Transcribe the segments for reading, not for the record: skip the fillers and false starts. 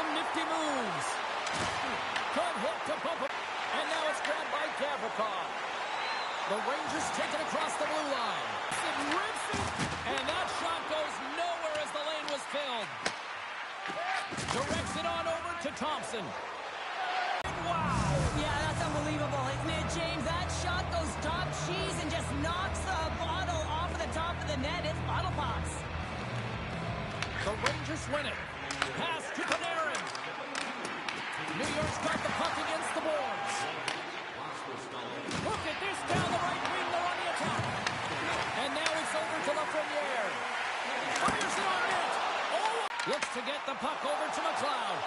some nifty moves. Good hit to bump him. And now it's grabbed by Gavrikov. The Rangers take it across the blue line. It rips it. And that shot goes nowhere as the lane was filled. Directs it on over to Thompson. Wow. Yeah, that's unbelievable, isn't it, James? That shot goes top cheese and just knocks the bottle off of the top of the net. It's bottle pops. The Rangers win it. Pass to Panarin. New York's got the puck against the boards. Look at this down the right wing. They're on the attack. And now it's over to Lafreniere. Fires it on net. Oh! Looks to get the puck over to McLeod.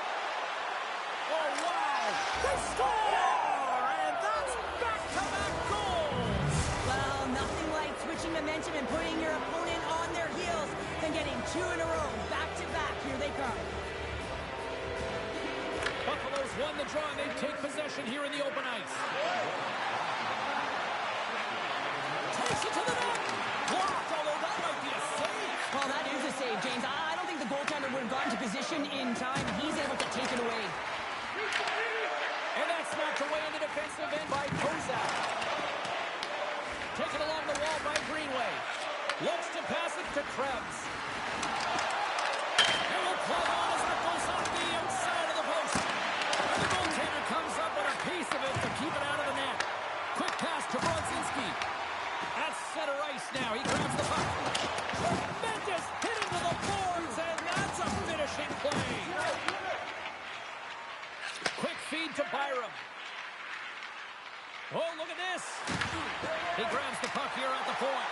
Oh, wow! They score! And that's back-to-back goals! Well, nothing like switching momentum and putting your opponent on their heels than getting two in a row. Back-to-back. Here they come. Buffalo's won the draw, and they take possession here in the open ice. Takes it to the net. Blocked, although that might be a save. Well, that is a save, James. I don't think the goaltender would have gotten to position in time. He's able to take it away. And that's knocked away in the defensive end by Kozak. Taken along the wall by Greenway. Looks to pass it to Krebs. And will play on as that goes off the outside of the post. And the goaltender comes up with a piece of it to keep it out of the net. Quick pass to Brodzinski. At center ice now. He grabs the puck. Tremendous hit into the boards, and that's a finishing play. Quick feed to Byram. Oh, look at this. He grabs the puck here at the point.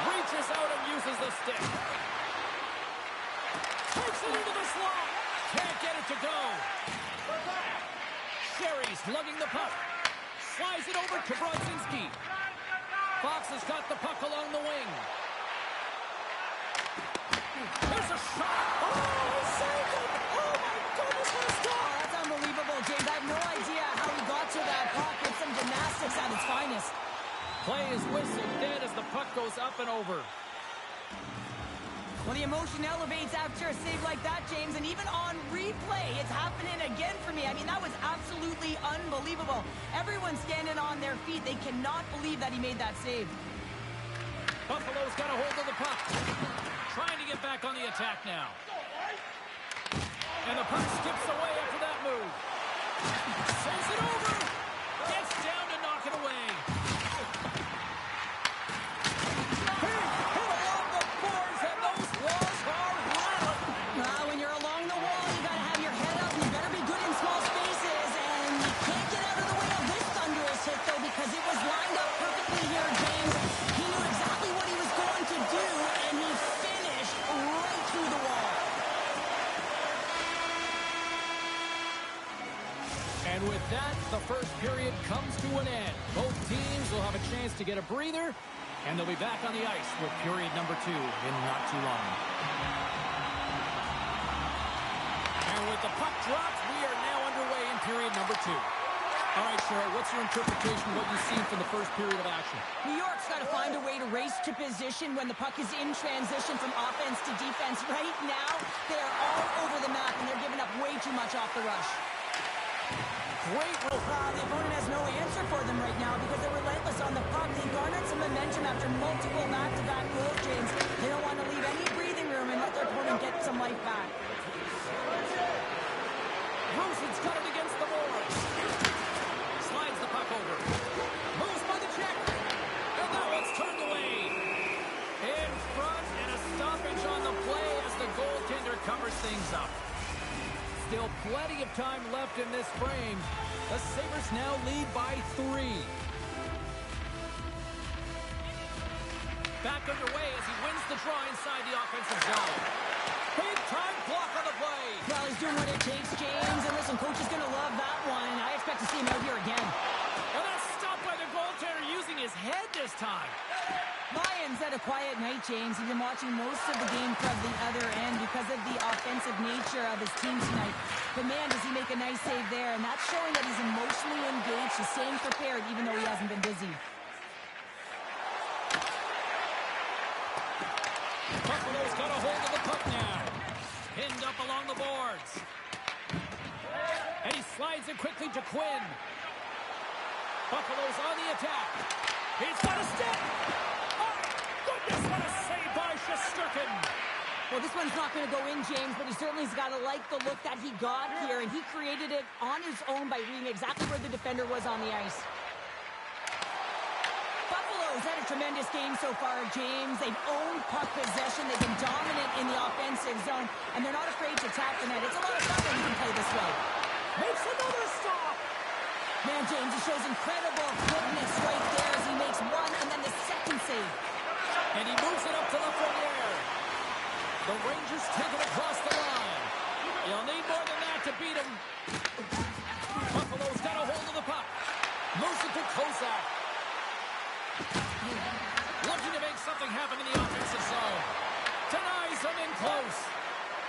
Reaches out and uses the stick. Takes it into the slot. Can't get it to go. Sherry's lugging the puck. Slides it over to Brodzinski. Fox has got the puck along the wing. There's a shot. Oh, he saved it. Oh, my goodness, what a stop. Oh, that's unbelievable, James. I have no idea how he got to that puck. It's some gymnastics at its finest. Play is whistled dead as the puck goes up and over. Well, the emotion elevates after a save like that, James, and even on replay, it's happening again for me. I mean, that was absolutely unbelievable. Everyone's standing on their feet. They cannot believe that he made that save. Buffalo's got a hold of the puck. Trying to get back on the attack now. And the puck skips away after that move. Sends it over. Gets down to knock it away. When you're along the wall, you got to have your head up. You better be good in small spaces. And you can't get out of the way of this thunderous hit, though, because it was lined up perfectly here, James. He knew exactly what he was going to do, and he finished right through the wall. And with that, the first period comes to an end. Both teams will have a chance to get a breather, and they'll be back on the ice with period number 2 in not too long. And with the puck dropped, we are now underway in period number 2. All right, Cheryl, what's your interpretation of what you've seen from the first period of action? New York's got to find a way to race to position when the puck is in transition from offense to defense. Right now, they are all over the map, and they're giving up way too much off the rush. Great. The opponent has no answer for them right now because they're relentless on the puck. They garnered some momentum after multiple back-to-back goals, James. They don't want to leave any breathing room and let their opponent get some life back. Rosen's got it against the boards. Slides the puck over. Moves by the check. And now it's turned away. In front and a stoppage on the play as the goaltender covers things up. Still plenty of time left in this frame. The Sabres now lead by 3. Back underway as he wins the draw inside the offensive zone. Big time block on the play. Well, he's doing what it takes, James. And listen, coach is going to love that one. I expect to see him out here again. And that's stopped by the goaltender using his head this time. Lions had a quiet night, James. He's been watching most of the game from the other end because of the offensive nature of his team tonight. But man, does he make a nice save there. And that's showing that he's emotionally engaged. He's staying prepared even though he hasn't been busy. Buffalo's got a hold of the puck now. pinned up along the boards. And he slides it quickly to Quinn. Buffalo's on the attack. He's got a step. Oh, goodness, what a save by Shesterkin. Well, this one's not going to go in, James, but he certainly has got to like the look that he got here, and he created it on his own by reading exactly where the defender was on the ice. Buffalo's had a tremendous game so far, James. They've owned puck possession. They've been dominant in the offensive zone, and they're not afraid to attack the net. It's a lot of fun when you can play this way. Makes another stop. Man, James, he shows incredible quickness right there as he makes one and then the second save. And he moves it up to the front air. The Rangers take it across the line. You'll need more than that to beat him. Buffalo's got a hold of the puck. Moves it to Kozak. Looking to make something happen in the offensive zone. Denies him in close.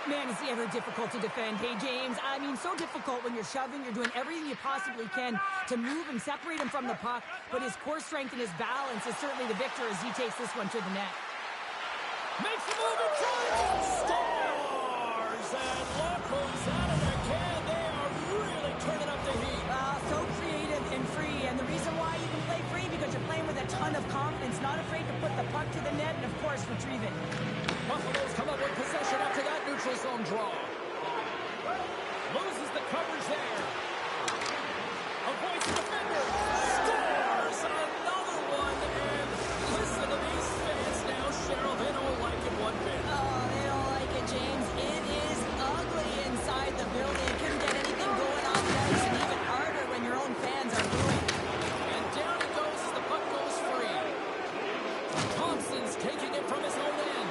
Man, is he ever difficult to defend. Hey, James, I mean, so difficult when you're shoving. You're doing everything you possibly can to move and separate him from the puck. But his core strength and his balance is certainly the victor as he takes this one to the net. Makes the move and drives. Stars! And look who's out of their can. They are really turning up the heat. So creative and free. And the reason why you can play free because you're playing with a ton of confidence, not afraid to put the puck to the net and, of course, retrieve it. Buffalo's come up with possession after that neutral zone draw. Loses the coverage there. Avoids the defender. Scores another one. And listen to these fans now, Cheryl. They don't like it one bit. Oh, they don't like it, James. It is ugly inside the building. You couldn't get anything going on the ice, and even harder when your own fans are booing. And down he goes as the puck goes free. Thompson's taking it from his own end.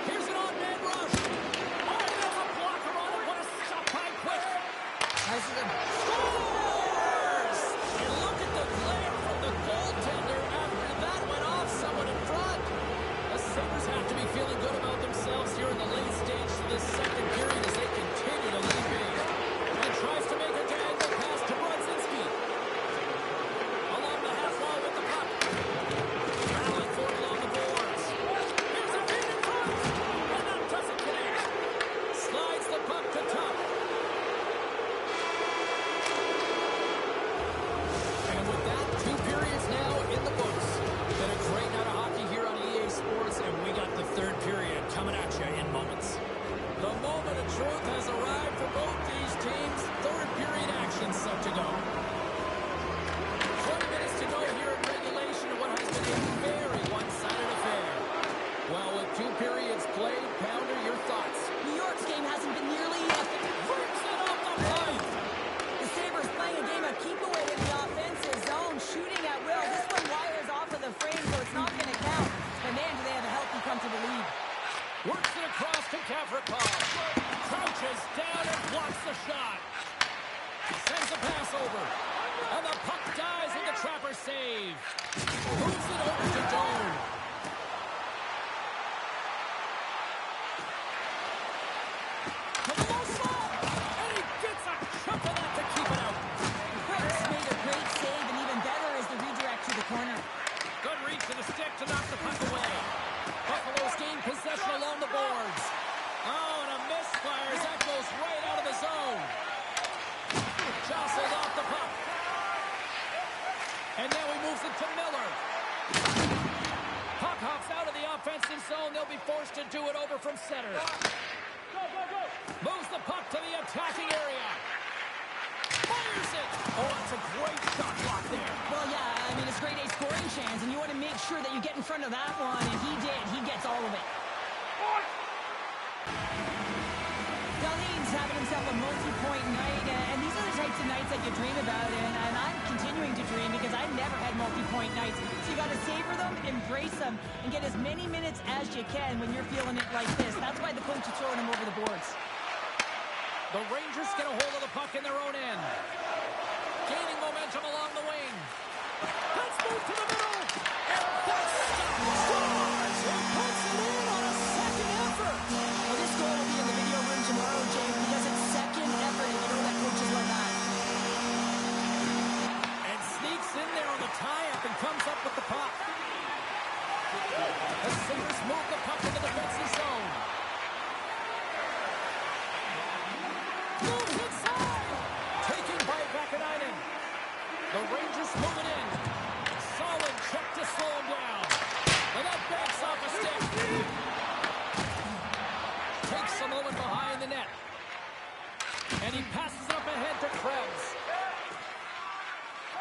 Here's an on-man rush. Oh, there's a blocker on it. What a stop by Quick. Nice of them. Scores! And look at the glare from the goaltender after that went off someone in front. The Sabres have to be feeling good about themselves here in the late stage of this second period as they continue to lead big. And tries to make a diagonal pass to Brodzinski. Along the half wall with the puck. Rallying for it along the boards. Here's a feed in front. And that doesn't connect. Slides the puck to top. And with that, 2 periods now in the books. Been a great night of hockey here on EA Sports, and we got the third period coming at you in moments. The moment of truth has arrived for both these teams. Third period action set to go. 20 minutes to go here in regulation of what has been a very one-sided affair. Well, with 2 periods played, Pounder, your thoughts? New York's game hasn't been nearly Rips it off the pipe! The Sabres playing a game of keep away in the offensive zone, shooting at will. This one wires off of the frame, so it's not going to count. And man, do they have a healthy come to the lead. Works it across to Gavrikov. Crouches down and blocks the shot. Sends a pass over. And the puck dies with the Trapper save. Moves it over to Doan. To the low slot. And he gets a chunk of that to keep it out. Quicks made a great save, and even better is the redirect to the corner. Good reach to the stick to knock the puck away. Buffalo's gained possession along the boards. Oh, and a misfire as that goes right out of the zone. Jostled off the puck. And now he moves it to Miller. Puck hops out of the offensive zone. They'll be forced to do it over from center. Moves the puck to the attacking area. Fires it. Oh, that's a great shot block there. Well, yeah, I mean, it's grade A scoring chance, and you want to make sure that you get in front of that one, and he did. He gets all of it. Dahlin's having himself a multi-point night, and these are the types of nights that you dream about, and I'm continuing to dream because I've never had multi-point nights. So you got to savor them, embrace them, and get as many minutes as you can when you're feeling it like this. That's why the coach is throwing them over the boards. The Rangers get a hold of the puck in their own end. Gaining momentum along the wing. Let's move to the middle. And that's scores. He puts it in on a second effort. Well, this goal will be in the video room tomorrow, James, because it's second effort, and you know that coaches love that. And sneaks in there on the tie-up and comes up with the puck. The Sabres move the puck into the defensive zone. Krebs.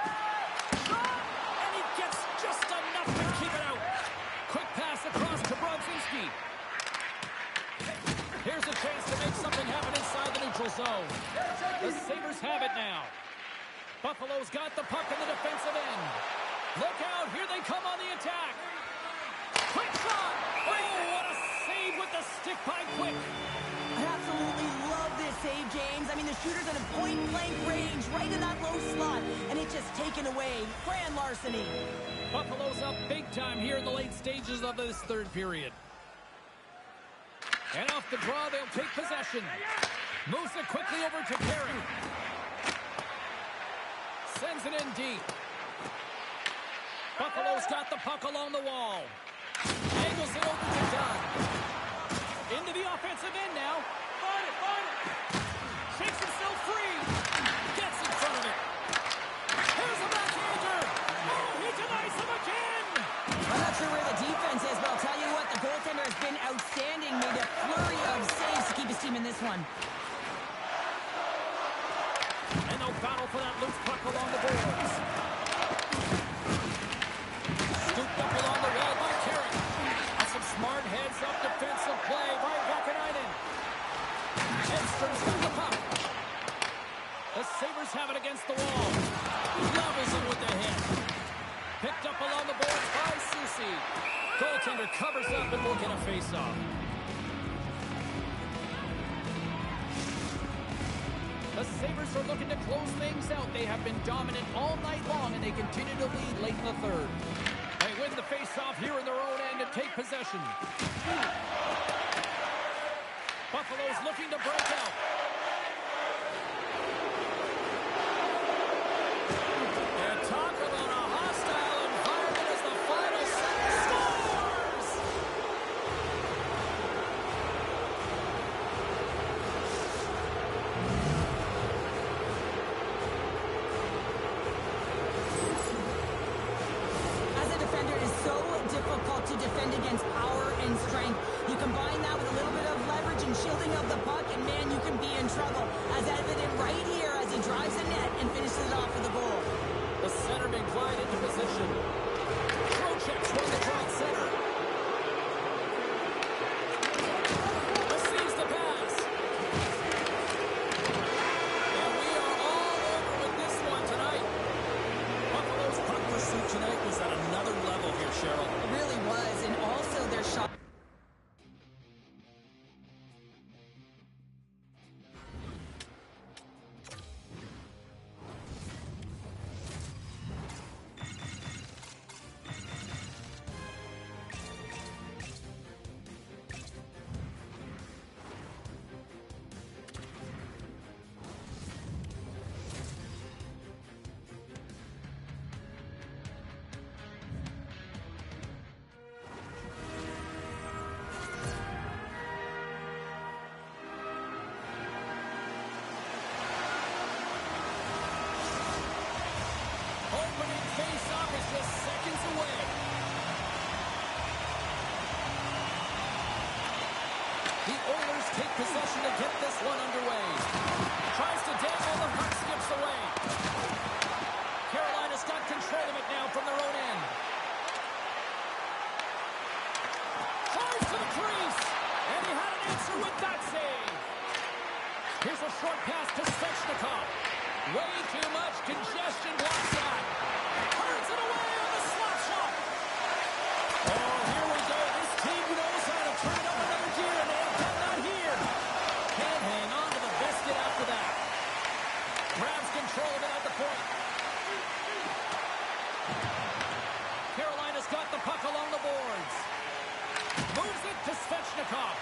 And he gets just enough to keep it out. Quick pass across to Brodzinski. Here's a chance to make something happen inside the neutral zone. The Sabres have it now. Buffalo's got the puck in the defensive end. Look out, here they come on the attack. Quick shot! Oh, what a save with the stick by Quick. I absolutely love this save, James. I mean, the shooter's in a point-blank range, right in that low slot, and it's just taken away. Grand larceny. Buffalo's up big time here in the late stages of this third period. And off the draw, they'll take possession. Moves it quickly over to Carey. Sends it in deep. Buffalo's got the puck along the wall. Angles it over to Dunn. Into the offensive end now. Find it. Shakes himself free. Gets in front of it. Here's a backhander. Oh, he denies him again. I'm not sure where the defense is, but I'll tell you what, the goaltender has been outstanding. Made a flurry of saves to keep his team in this one. And they'll battle for that loose puck along the boards. Scooped up along the wall by Carey. And some smart heads-up defensive play by Vakanainen. Edstrom's got the puck. The Sabres have it against the wall. Levels it with the hit. Picked up along the boards by Soucy. Goaltender covers up and will get a face-off. The Sabres are looking to close things out. They have been dominant all night long, and they continue to lead late in the third. They win the face-off here in their own end and take possession. Buffalo's looking to break out. And talk about a hostile environment as the final center scores! As a defender, it is so difficult to defend against power and strength. You combine that with a little bit of leverage and shielding of the puck, and man, you can be in trouble. As evident right here as he drives the net and finishes it off with a goal. The centerman glide into position. Trocheck's won the draw at center. Receives the pass. And we are all over with this one tonight. Buffalo's puck pursuit tonight was at another level here, Cheryl. It really was, and also their shot. Opening face-off is just seconds away. The Oilers take possession to get this one underway. Tries to dangle, the puck skips away. Carolina's got control of it now from their own end. Tries to the crease, and he had an answer with that save. Here's a short pass to Svechnikov. Way too much congestion blocks that. Turns it away on the slap shot. Oh, here we go. This team knows how to turn it up another gear, and they have done that here. Can't hang on to the biscuit after that. Grabs control of it at the point. Carolina's got the puck along the boards. Moves it to Svechnikov.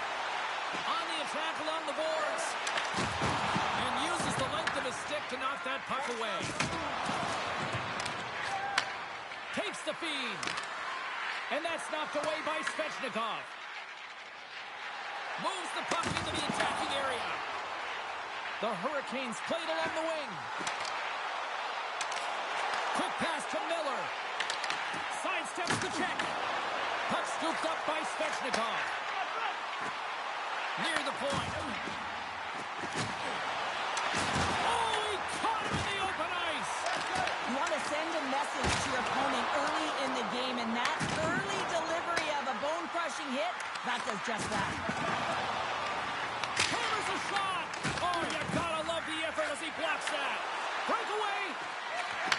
On the attack along the boards. And uses the length of his stick to knock that puck away. Takes the feed. And that's knocked away by Svechnikov. Moves the puck into the attacking area. The Hurricanes played along the wing. Quick pass to Miller. Sidesteps the check. Puck scooped up by Svechnikov. Near the point. Oh, he caught message to your opponent early in the game, and that early delivery of a bone-crushing hit, that does just that. Hammers a shot. Oh, you gotta love the effort as he blocks that. Breakaway.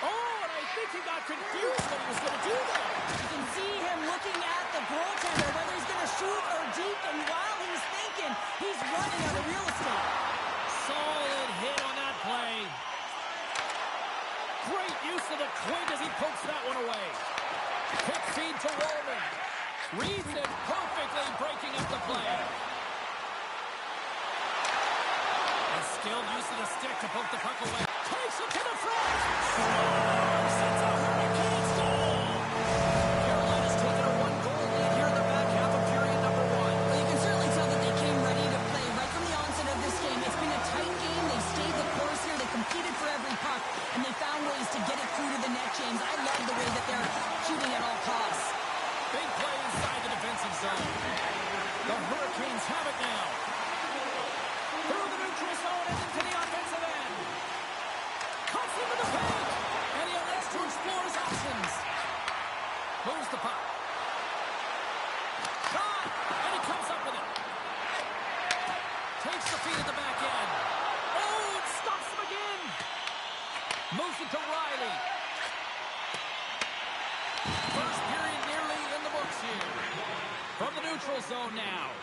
Oh, and I think he got confused when he was going to do that. You can see him looking at the goaltender, whether he's going to shoot or deep, and while he's thinking, he's running out of real estate. Solid hit on that play. Great use of the quid as he pokes that one away. Quick feed to Roman. Reads it perfectly, breaking up the play. A skilled use of the stick to poke the puck away. Takes it to the front. Scores! It's a Hurricanes goal. Carolina's taken a one-goal lead here in the back half of period number 1. Well, you can certainly tell that they came ready to play right from the onset of this game. It's been a tight game. They stayed the course here. They competed for every puck, and they found ways to get it through to the net, James. I love the way that they're shooting at all costs. Big play inside the defensive zone. The Hurricanes have it now. Through the neutral zone and into the offensive end. Cuts into the paint. And he elects to explore his options. Moves the puck. Shot. And he comes up with it. Takes the feed at the back end. Oh, it stops him again. Moves it to Riley. First period nearly in the books here. From the neutral zone now.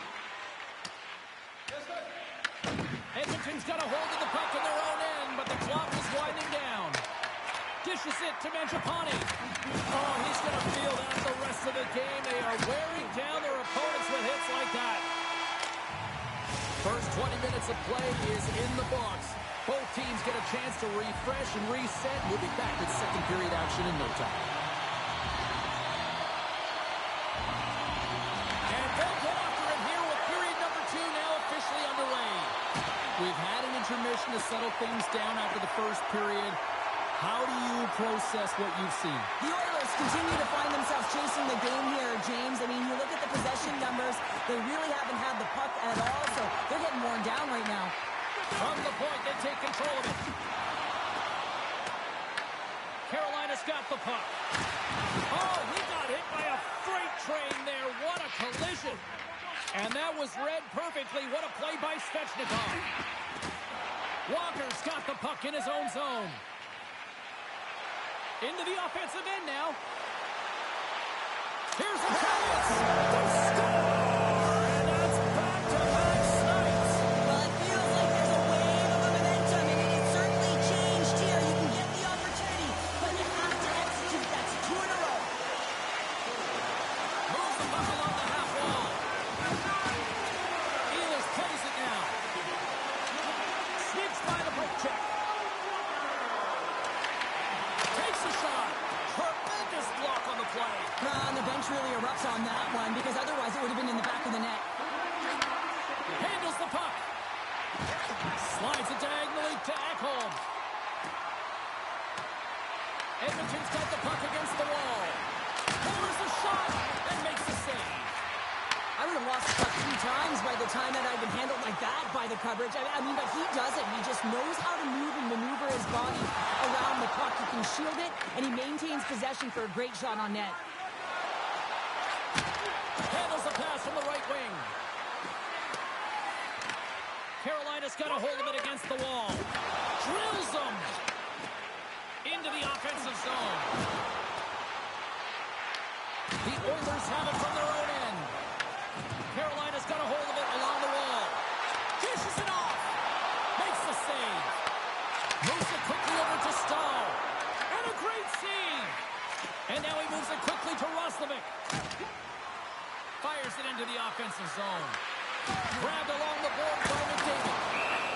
Edmonton's got a hold of the puck in their own end, but the clock is winding down. Dishes it to Mangiapane. Oh, he's going to feel that the rest of the game. They are wearing down their opponents with hits like that. First 20 minutes of play is in the books. Both teams get a chance to refresh and reset. We'll be back with second period action in no time. And they'll get after it here with period number 2 now officially underway. We've had an intermission to settle things down after the first period. How do you process what you've seen? The Oilers continue to find themselves chasing the game here, James. I mean, you look at the possession numbers, they really haven't had the puck at all, so they're getting worn down right now. From the point, they take control of it. Carolina's got the puck. Oh, he got hit by a freight train there. What a collision. And that was read perfectly. What a play by Svechnikov. Walker's got the puck in his own zone. Into the offensive end now. Here's a chance. They score! And that's back-to-back sites. Well, it feels like there's a wave of momentum, and it's certainly changed here. You can get the opportunity, but you have to execute. That's 2 in a row. Moves the puck along the half wall. Ehlers plays it now. Sneaks by the poke check. Takes a shot. Tremendous block on the play. And the bench really erupts on that one, because otherwise it would have been in the back of the net. Handles the puck. Slides it diagonally to Ekholm. Edmonton's got the puck against the wall. Hammers a shot and makes the save. I would have lost the puck 3 times by the time that I'd been handled like that by the coverage. I mean, but he doesn't. He just knows how to move and maneuver his body around the puck. He can shield it, and he maintains possession for a great shot on net. Handles the pass from the right wing. Carolina's got a hold of it against the wall. Drills them into the offensive zone. The Oilers have it from their own end. Carolina's got a hold of it along the wall. Dishes it off. Makes the save. Moves it quickly over to Stahl. And a great save. And now he moves it quickly to Roslovic. Fires it into the offensive zone. Grabbed along the board by McDavid.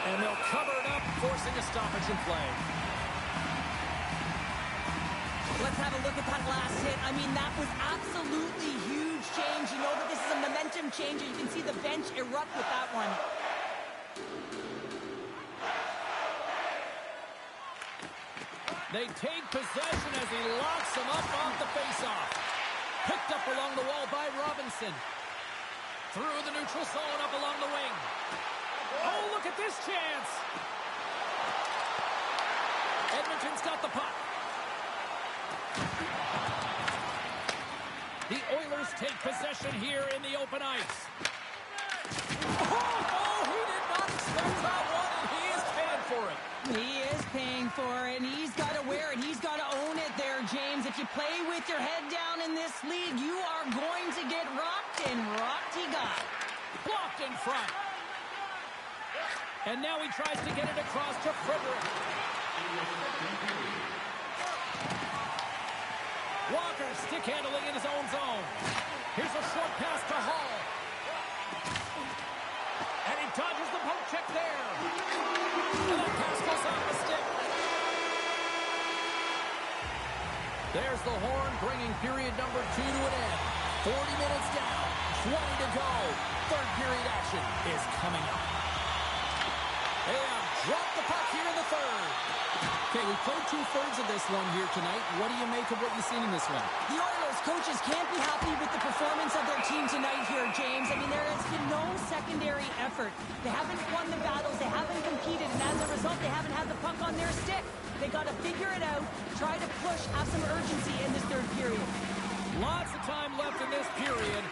And they'll cover it up, forcing a stoppage in play. Let's have a look at that last hit. I mean, that was absolutely huge change. You know that this is a momentum changer. You can see the bench erupt with that one. They take possession as he locks him up off the faceoff. Picked up along the wall by Robinson. Through the neutral zone, up along the wing. Oh, look at this chance. Edmonton's got the puck. The Oilers take possession here in the open ice. Oh, he did not expect that one, and he is paying for it. He is paying for it, and he's got to wear it. He's got to own it there, James. If you play with your head down in this league, you are going to get rocked, and rocked he got. Blocked in front. And now he tries to get it across to Frederick. Walker stick handling in his own zone. Here's a short pass to Hall. And he dodges the poke check there. And that pass goes off the stick. There's the horn, bringing period number 2 to an end. 40 minutes down, 20 to go. Third period action is coming up. They have dropped the puck here in the third. Okay, we played 2/3 of this one here tonight. What do you make of what you've seen in this one? The Oilers coaches can't be happy with the performance of their team tonight here, James. I mean, there has been no secondary effort. They haven't won the battles. They haven't competed. And as a result, they haven't had the puck on their stick. They got to figure it out, try to push, have some urgency in this third period. Lots of time left in this period.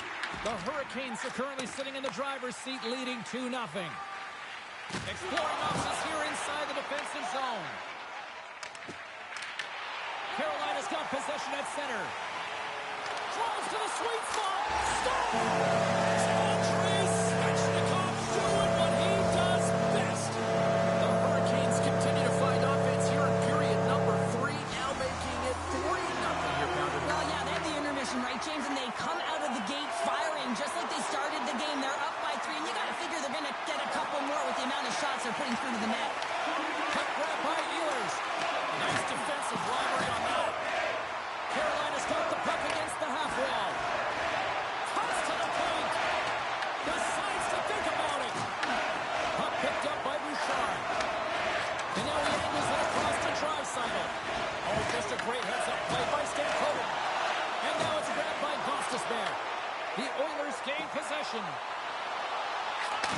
The Hurricanes are currently sitting in the driver's seat, leading 2-0. Exploring options here inside the defensive zone. Carolina's got possession at center. Drives to the sweet spot. Stop! Andrei Svechnikov's doing what he does best. The Hurricanes continue to find offense here in period number 3, now making it 3-0 here, Pounder. Well, yeah, they have the intermission, right, James? And they come out of the gate firing just like they started the game. They're up by 3, and you got to figure they're going to get a couple more with the amount of shots they're putting through to the net. Cut grab by Ehlers. Nice defensive robbery on that. Carolina's got the puck against the half wall. Toss to the point. Decides to think about it. Puck picked up by Bouchard. And now he angles it across to Draisaitl. Oh, just a great heads-up play by Stamkos. And now it's grabbed by Gostisbehere. The Oilers gain possession.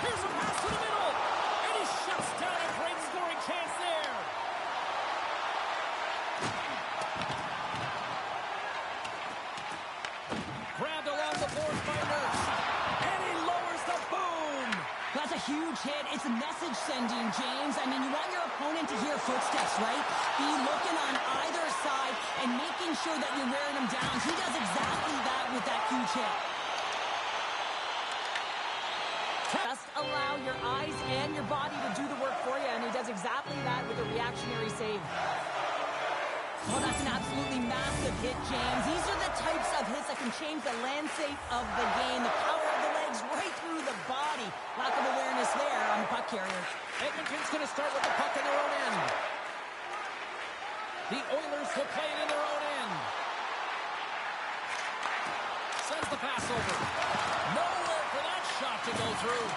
Here's a pass to the middle. And he shuts down a great scoring chance there. Grabbed along the boards by Nurse. And he lowers the boom. That's a huge hit. It's a message sending, James. I mean, you want your opponent to hear footsteps, right? Be looking on either side and making sure that you're wearing them down. He does exactly that with that huge hit. Just allow your eyes and your body to do the work for you, and he does exactly that with a reactionary save. Oh, that's an absolutely massive hit, James. These are the types of hits that can change the landscape of the game. The power of the legs right through the body. Lack of awareness there on the puck carrier. Edmonton's going to start with the puck in their own end. The Oilers will play it in their own end. Sends the pass over. Nowhere for that shot to go through.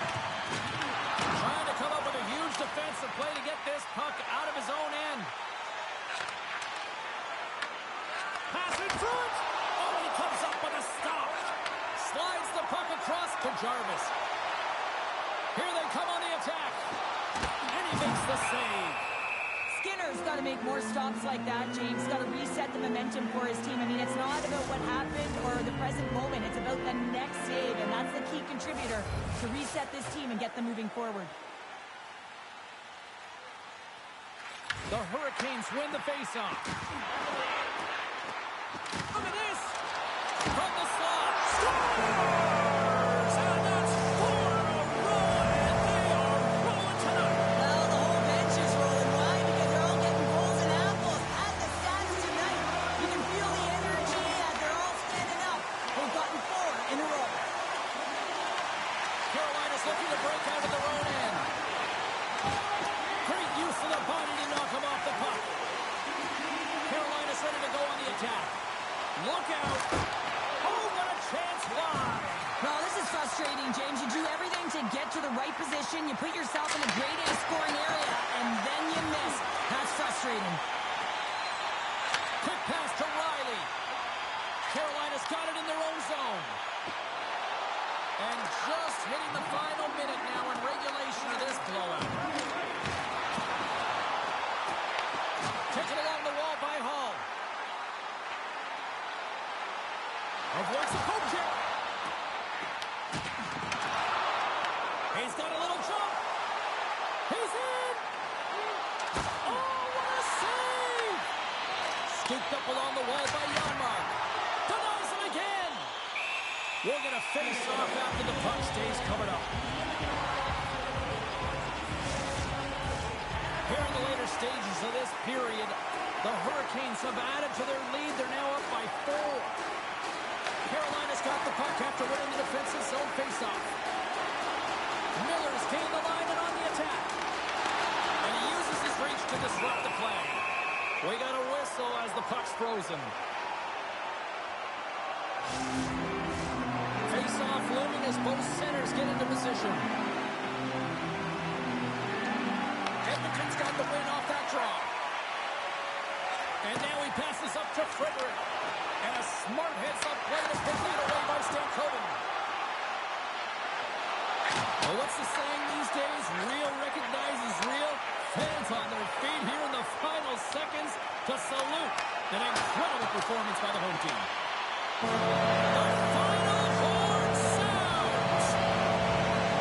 Trying to come up with a huge defensive play to get this puck out of his own end. Pass in front. Oh, he comes up with a stop. Slides the puck across to Jarvis. Here they come on the attack. And he makes the save. Skinner's got to make more stops like that, James. Got to reset the momentum for his team. I mean, it's not about what happened or the present moment. It's about the next save, and that's the key contributor to reset this team and get them moving forward. The Hurricanes win the faceoff. Look at this. From the slot. Scores! And that's 4 in a row, and they are rolling tonight. Well, the whole bench is rolling. Why? Because they're all getting goals and apples. At the stats tonight, you can feel the energy as they're all standing up. They've gotten 4 in a row. Carolina's looking to break out of their own end. Great use of the body to knock him off the puck. Carolina's ready to go on the attack. Look out. Oh, what a chance wide. Well, this is frustrating, James. You do everything to get to the right position. You put yourself in a grade A scoring area, and then you miss. That's frustrating. Quick pass to Riley. Carolina's got it in their own zone. And just hitting the final minute now in regulation of this blowout. Taken along the wall by Hall. Avoids the poke check. He's got a little jump. He's in. Oh, what a save! Scooped up along the wall by Janmark. Denies him again. We're going to face off after the puck stays covered up. Here in the later stages of this period, the Hurricanes have added to their lead. They're now up by 4. Carolina's got the puck after winning the defensive zone faceoff. Miller's gained the line and on the attack. And he uses his reach to disrupt the play. We got a whistle as the puck's frozen. Face-off looming as both centers get into position. Edmonton's got the win off that draw. And now he passes up to Frederick. And a smart heads-up play to put that away by Stankoven. Well, what's the saying these days? Real recognizes real. Fans on their feet here in the final seconds to salute an incredible performance by the home team. The final horn sounds.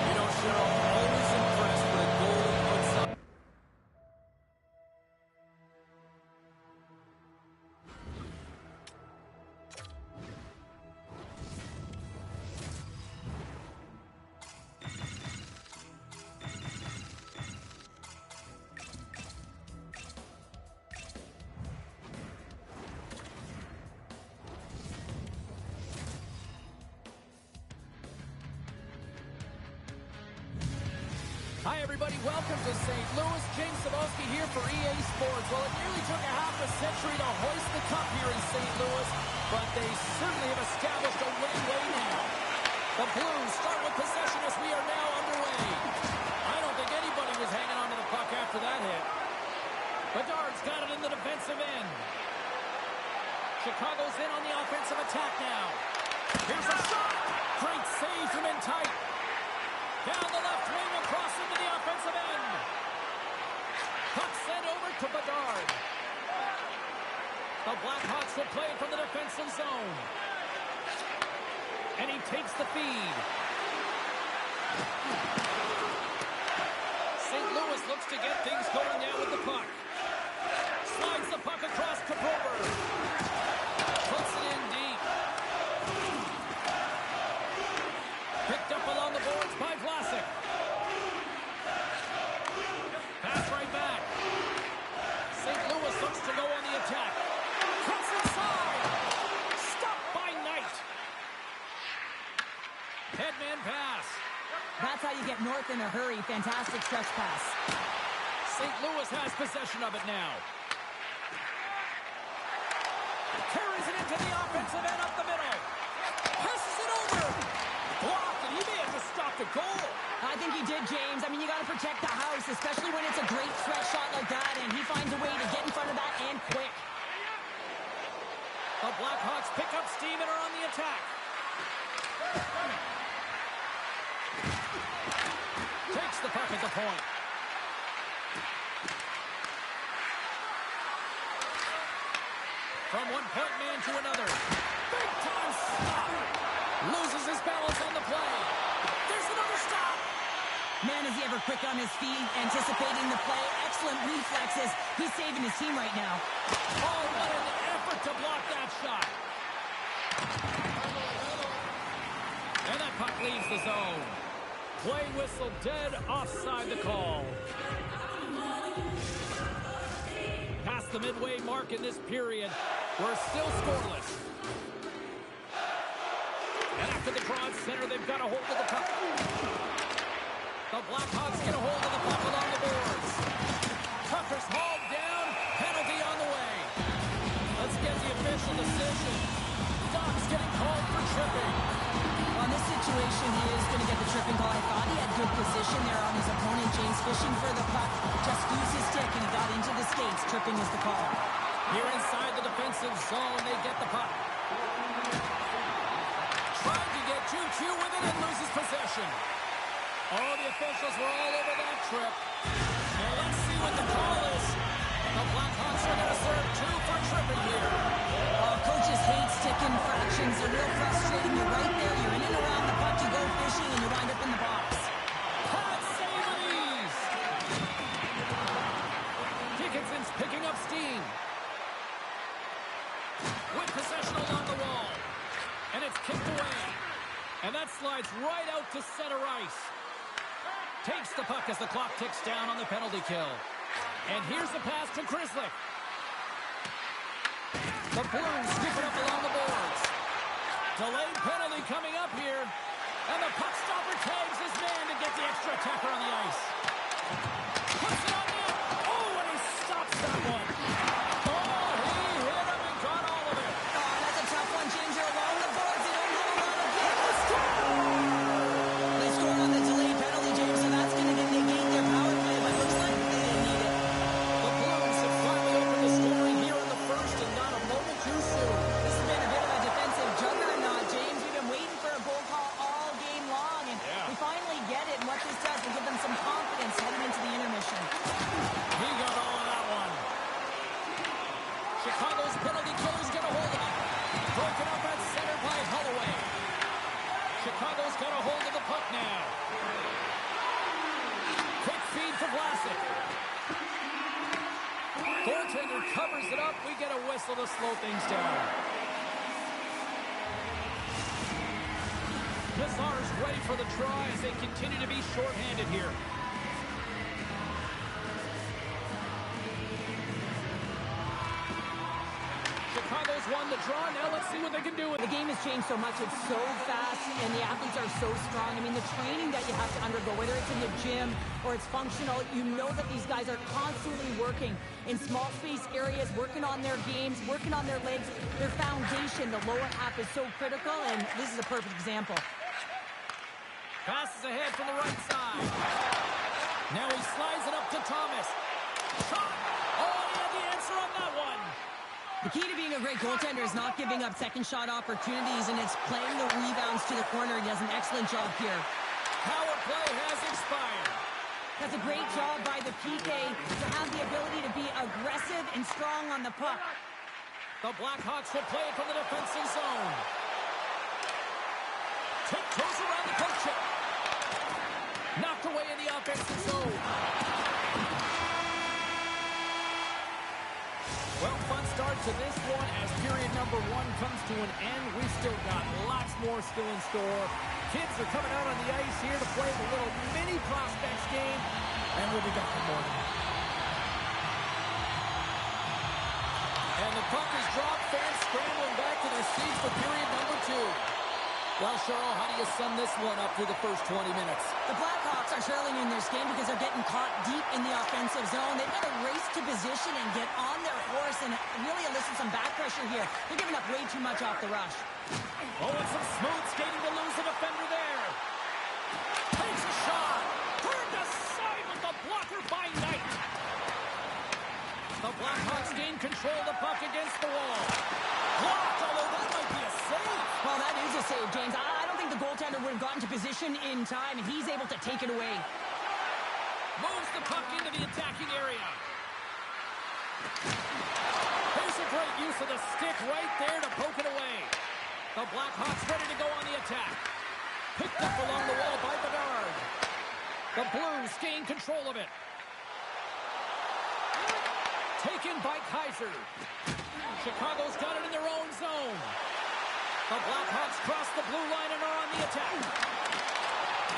You know, Cheryl, always impressed with a goal puts up. Hi, everybody. Welcome to St. Louis. James Cebulski here for EA Sports. Well, it nearly took a half a century to hoist the cup here in St. Louis, but they certainly have established a winning way now. The Blues start with possession as we are now underway. I don't think anybody was hanging on to the puck after that hit. Bedard's got it in the defensive end. Chicago's in on the offensive attack now. Here's a shot. Great save from in tight. Down the left wing, across into the offensive end. Puck sent over to Bedard. The Blackhawks will play it from the defensive zone. And he takes the feed. St. Louis looks to get things going now with the puck. Slides the puck across to Broberg. Puts it in deep. Picked up along the boards by Vlasic. Pass right back. St. Louis looks to go on the attack. Cross inside. Stopped by Knight. Headman pass. That's how you get north in a hurry. Fantastic stretch pass. St. Louis has possession of it now. Carries it into the offensive end up the middle. Passes it over. Blocked, and he may have just stopped a goal. I think he did, James. I mean, you got to protect the house, especially when it's a great threat shot like that, and he finds a way to get in front of that and quick. The Blackhawks pick up steam and are on the attack. Takes the puck at the point. From one point man to another. Big time stop. Loses his balance on the play. There's another stop. Man, is he ever quick on his feet, anticipating the play. Excellent reflexes. He's saving his team right now. Oh, what an effort to block that shot. And that puck leaves the zone. Play whistle dead, offside the call. Past the midway mark in this period, we're still scoreless. And after the draw at center, they've got a hold of the puck. The Blackhawks get a hold of the puck along the boards. Tucker's hauled down, penalty on the way. Let's get the official decision. Doc's getting called for tripping. On this situation, he is going to get the tripping call. I thought he had good position there on his opponent. James fishing for the puck. Just used his stick and he got into the skates. Tripping is the call. Here inside the defensive zone, they get the puck. Trying to get 2-2 with it and loses possession. Oh, the officials were all over that trip. Now let's see what the call is. The Blackhawks are going to serve 2 for tripping here. Coaches hate stick infractions. They're real frustrating. You're right there. You're in and around the puck. You go fishing and you wind up in the box. Pat save with ease. Dickinson's picking up steam. With possession along the wall. And it's kicked away. And that slides right out to center ice. Takes the puck as the clock ticks down on the penalty kill. And here's the pass to Grzelcyk. The Blues scoop it up along the boards. Delayed penalty coming up here. And the puck stopper tags his man to get the extra attacker on the ice. Puts it on net. Oh, and he stops that one. Oh, he hit him and got all of it. Oh, that's a tough one, James. You're along the boards. They don't have a lot of game. They scored on the delayed penalty, James, so that's going to negate their power play, but looks like they didn't need it. The Blues have finally opened the scoring here in the first and not a moment too soon. This has been a bit of a defensive juggernaut, James. We've been waiting for a goal call all game long, and we finally get it. And what this does will give them some confidence heading into the intermission. He got all of that one. Chicago's penalty killer's got a hold of it. Broken up at center by Holloway. Chicago's got a hold of the puck now. Quick feed for Vlasic. Goaltender covers it up. We get a whistle to slow things down. Nazar's ready for the try as they continue to be shorthanded here. Chicago's won the draw. Now let's see what they can do with it. The game has changed so much. It's so fast, and the athletes are so strong. I mean, the training that you have to undergo, whether it's in the gym or it's functional, you know that these guys are constantly working in small space areas, working on their games, working on their legs. Their foundation, the lower half, is so critical, and this is a perfect example. Passes ahead from the right side. Now he slides it up to Thomas. Shot! Oh, he had the answer on that one. The key to being a great goaltender is not giving up second shot opportunities, and it's playing the rebounds to the corner. He does an excellent job here. Power play has expired. That's a great job by the PK to have the ability to be aggressive and strong on the puck. The Blackhawks will play it from the defensive zone. Tiptoes around the poke check. Knocked away in the offensive zone. Well, fun start to this one as period number one comes to an end. We've still got lots more still in store. Kids are coming out on the ice here to play the little mini prospects game, and we'll be back in the morning. And the puck is dropped. Fans scrambling back to their seats for period number two. Well, Cheryl, how do you sum this one up through the first 20 minutes? The Blackhawks are surely in this game because they're getting caught deep in the offensive zone. They've got to race to position and get on their horse and really elicit some back pressure here. They're giving up way too much off the rush. Oh, and some smooth skating to lose the defender there. Takes a shot. Turned aside with the blocker by Knight. The Blackhawks gain control of the puck against the wall. Blocked, although that might be a save. Well, that is a save, James. I don't think the goaltender would have gotten to position in time, and he's able to take it away. Moves the puck into the attacking area. There's a great use of the stick right there to poke it away. The Blackhawks ready to go on the attack. Picked up along the wall by Bedard. The Blues gain control of it. Taken by Kaiser. Chicago's got it in their own zone. The Blackhawks cross the blue line and are on the attack.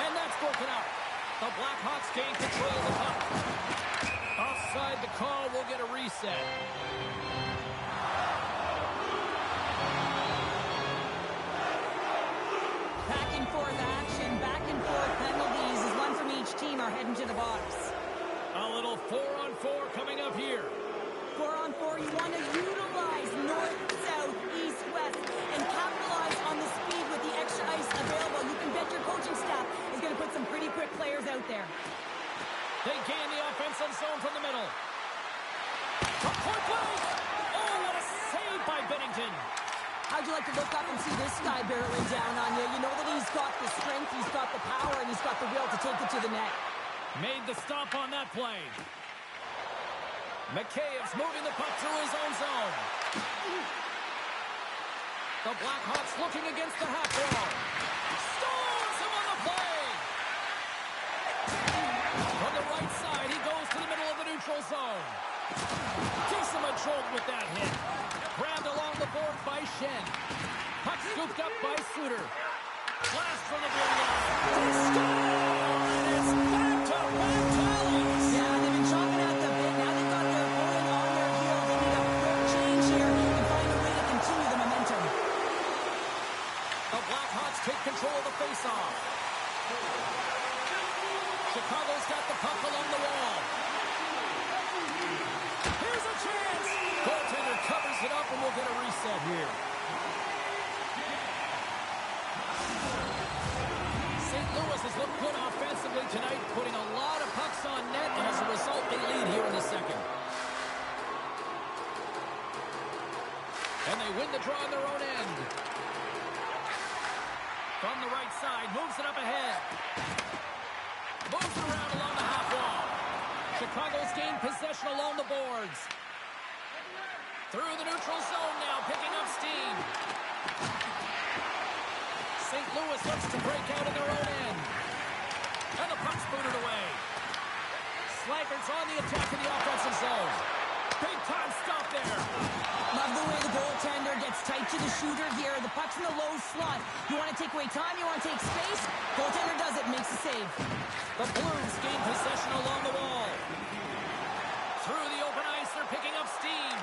And that's broken out. The Blackhawks gain control of the puck. Offside the call, will get a reset. Back and forth action, back and forth penalties as one from each team are heading to the box. A little 4-on-4 coming up here. 4-on-4, you want to utilize north, south, east, west, and capitalize on the speed with the extra ice available. You can bet your coaching staff is going to put some pretty quick players out there. They gain the offensive zone from the middle. From point blank! Oh, what a save by Bennington! How'd you like to look up and see this guy barreling down on you? You know that he's got the strength, he's got the power, and he's got the will to take it to the net. Made the stop on that play. McCabe's moving the puck through his own zone. The Blackhawks looking against the half wall. Stones him on the play. From the right side, he goes to the middle of the neutral zone. Decent jolt with that hit. Grabbed along the board by Shen. Puck scooped up by Suter. Blast from the blue line. It's back to back tallies. Yeah, they've been chopping at the bit. Now they've got their opponent on their heels. They need a quick change here and find a way to continue the momentum. The Blackhawks take control of the faceoff. Chicago's got the puck along the wall. Here's a chance. Goaltender covers it up and we'll get a reset here. St. Louis has looked good offensively tonight, putting a lot of pucks on net, and as a result, they lead here in the second. And they win the draw on their own end. From the right side, moves it up ahead. Moves it around along the half wall. Chicago's gained possession along the boards. Through the neutral zone now, picking up steam. St. Louis looks to break out in their own end. And the puck's booted away. Slifert's on the attack in the offensive zone. Big time stop there. Love the way the goaltender gets tight to the shooter here. The puck's in the low slot. You want to take away time, you want to take space. Goaltender does it, makes the save. The Blues gain possession along the wall. Through the open ice, they're picking up steam.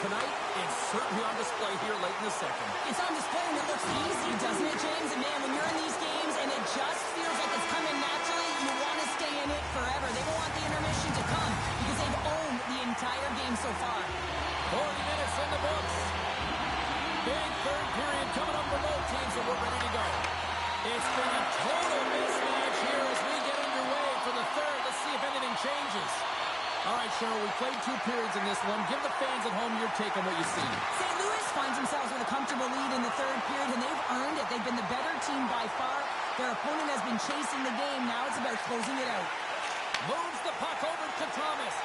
Tonight, it's certainly on display here late in the second. It's on display and it looks easy, doesn't it, James? And man, when you're in these games and it just feels like it's coming naturally, you want to stay in it forever. They don't want the intermission to come because they've owned the entire game so far. 40 minutes in the books. Big third period coming up for both teams, and we're ready to go. It's been a total mismatch here as we get underway for the third. Let's see if anything changes. All right, Cheryl, we played 2 periods in this one. Give the fans at home your take on what you see. St. Louis finds themselves with a comfortable lead in the third period, and they've earned it. They've been the better team by far. Their opponent has been chasing the game. Now it's about closing it out. Moves the puck over to Thomas.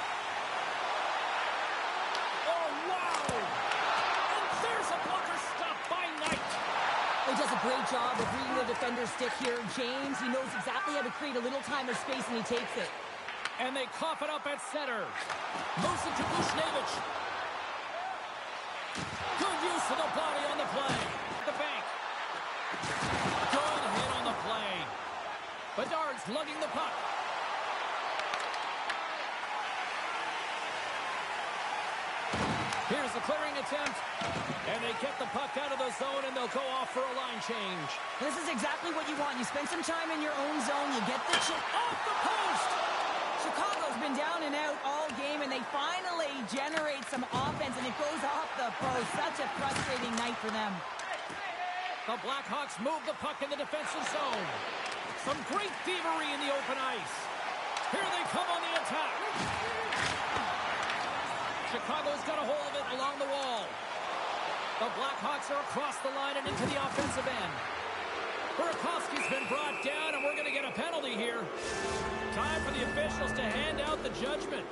Oh, wow! And there's a blocker stop by Knight. He does a great job of reading the defender's stick here. James, he knows exactly how to create a little time or space, and he takes it. And they cough it up at center. Moves it to Buchnevich. Good use of the body on the play. The bank. Good hit on the play. Bedard's lugging the puck. Here's the clearing attempt. And they get the puck out of the zone, and they'll go off for a line change. This is exactly what you want. You spend some time in your own zone. You get the chip Off the post. Chicago's been down and out all game, and they finally generate some offense, and it goes off the post. Such a frustrating night for them. The Blackhawks move the puck in the defensive zone. Some great thievery in the open ice. Here they come on the attack. Chicago's got a hold of it along the wall. The Blackhawks are across the line and into the offensive end. Burakovsky's been brought down, and we're going to get a penalty here. Time for the officials to hand out the judgment.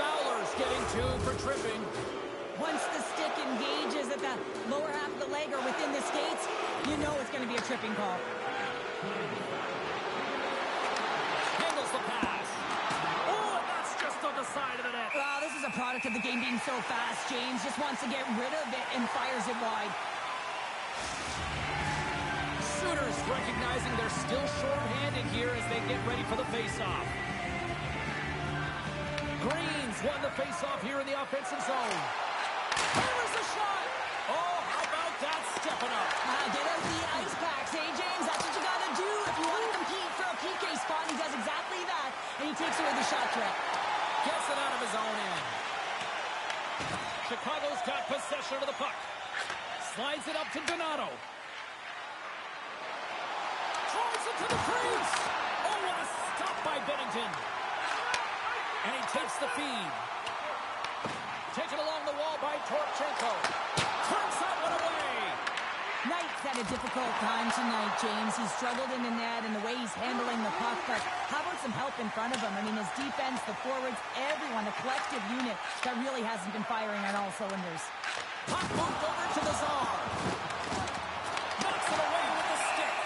Fowler's getting 2 for tripping. Once the stick engages at the lower half of the leg or within the skates, you know it's going to be a tripping call. Handles the pass. Oh, and that's just on the side of the net. Wow, this is a product of the game being so fast. James just wants to get rid of it and fires it wide. Sooners recognizing they're still short-handed here as they get ready for the face-off. Green's won the face-off here in the offensive zone. Here's the shot. Oh, how about that stepping up? Get out the ice packs, hey, James? That's what you got to do if you want to compete for a PK spot. He does exactly that, and he takes away the shot threat. Gets it out of his own end. Chicago's got possession of the puck. Slides it up to Donato. Drives it to the crease. Oh, what a stop by Bennington. And he takes the feed. Taken along the wall by Torchenko. Turns that one away. Knight's had a difficult time tonight, James. He's struggled in the net and the way he's handling the puck, but how about some help in front of him? I mean, his defense, the forwards, everyone, a collective unit that really hasn't been firing on all cylinders. Puck moved over to the Tsar. Knocks it away with the stick.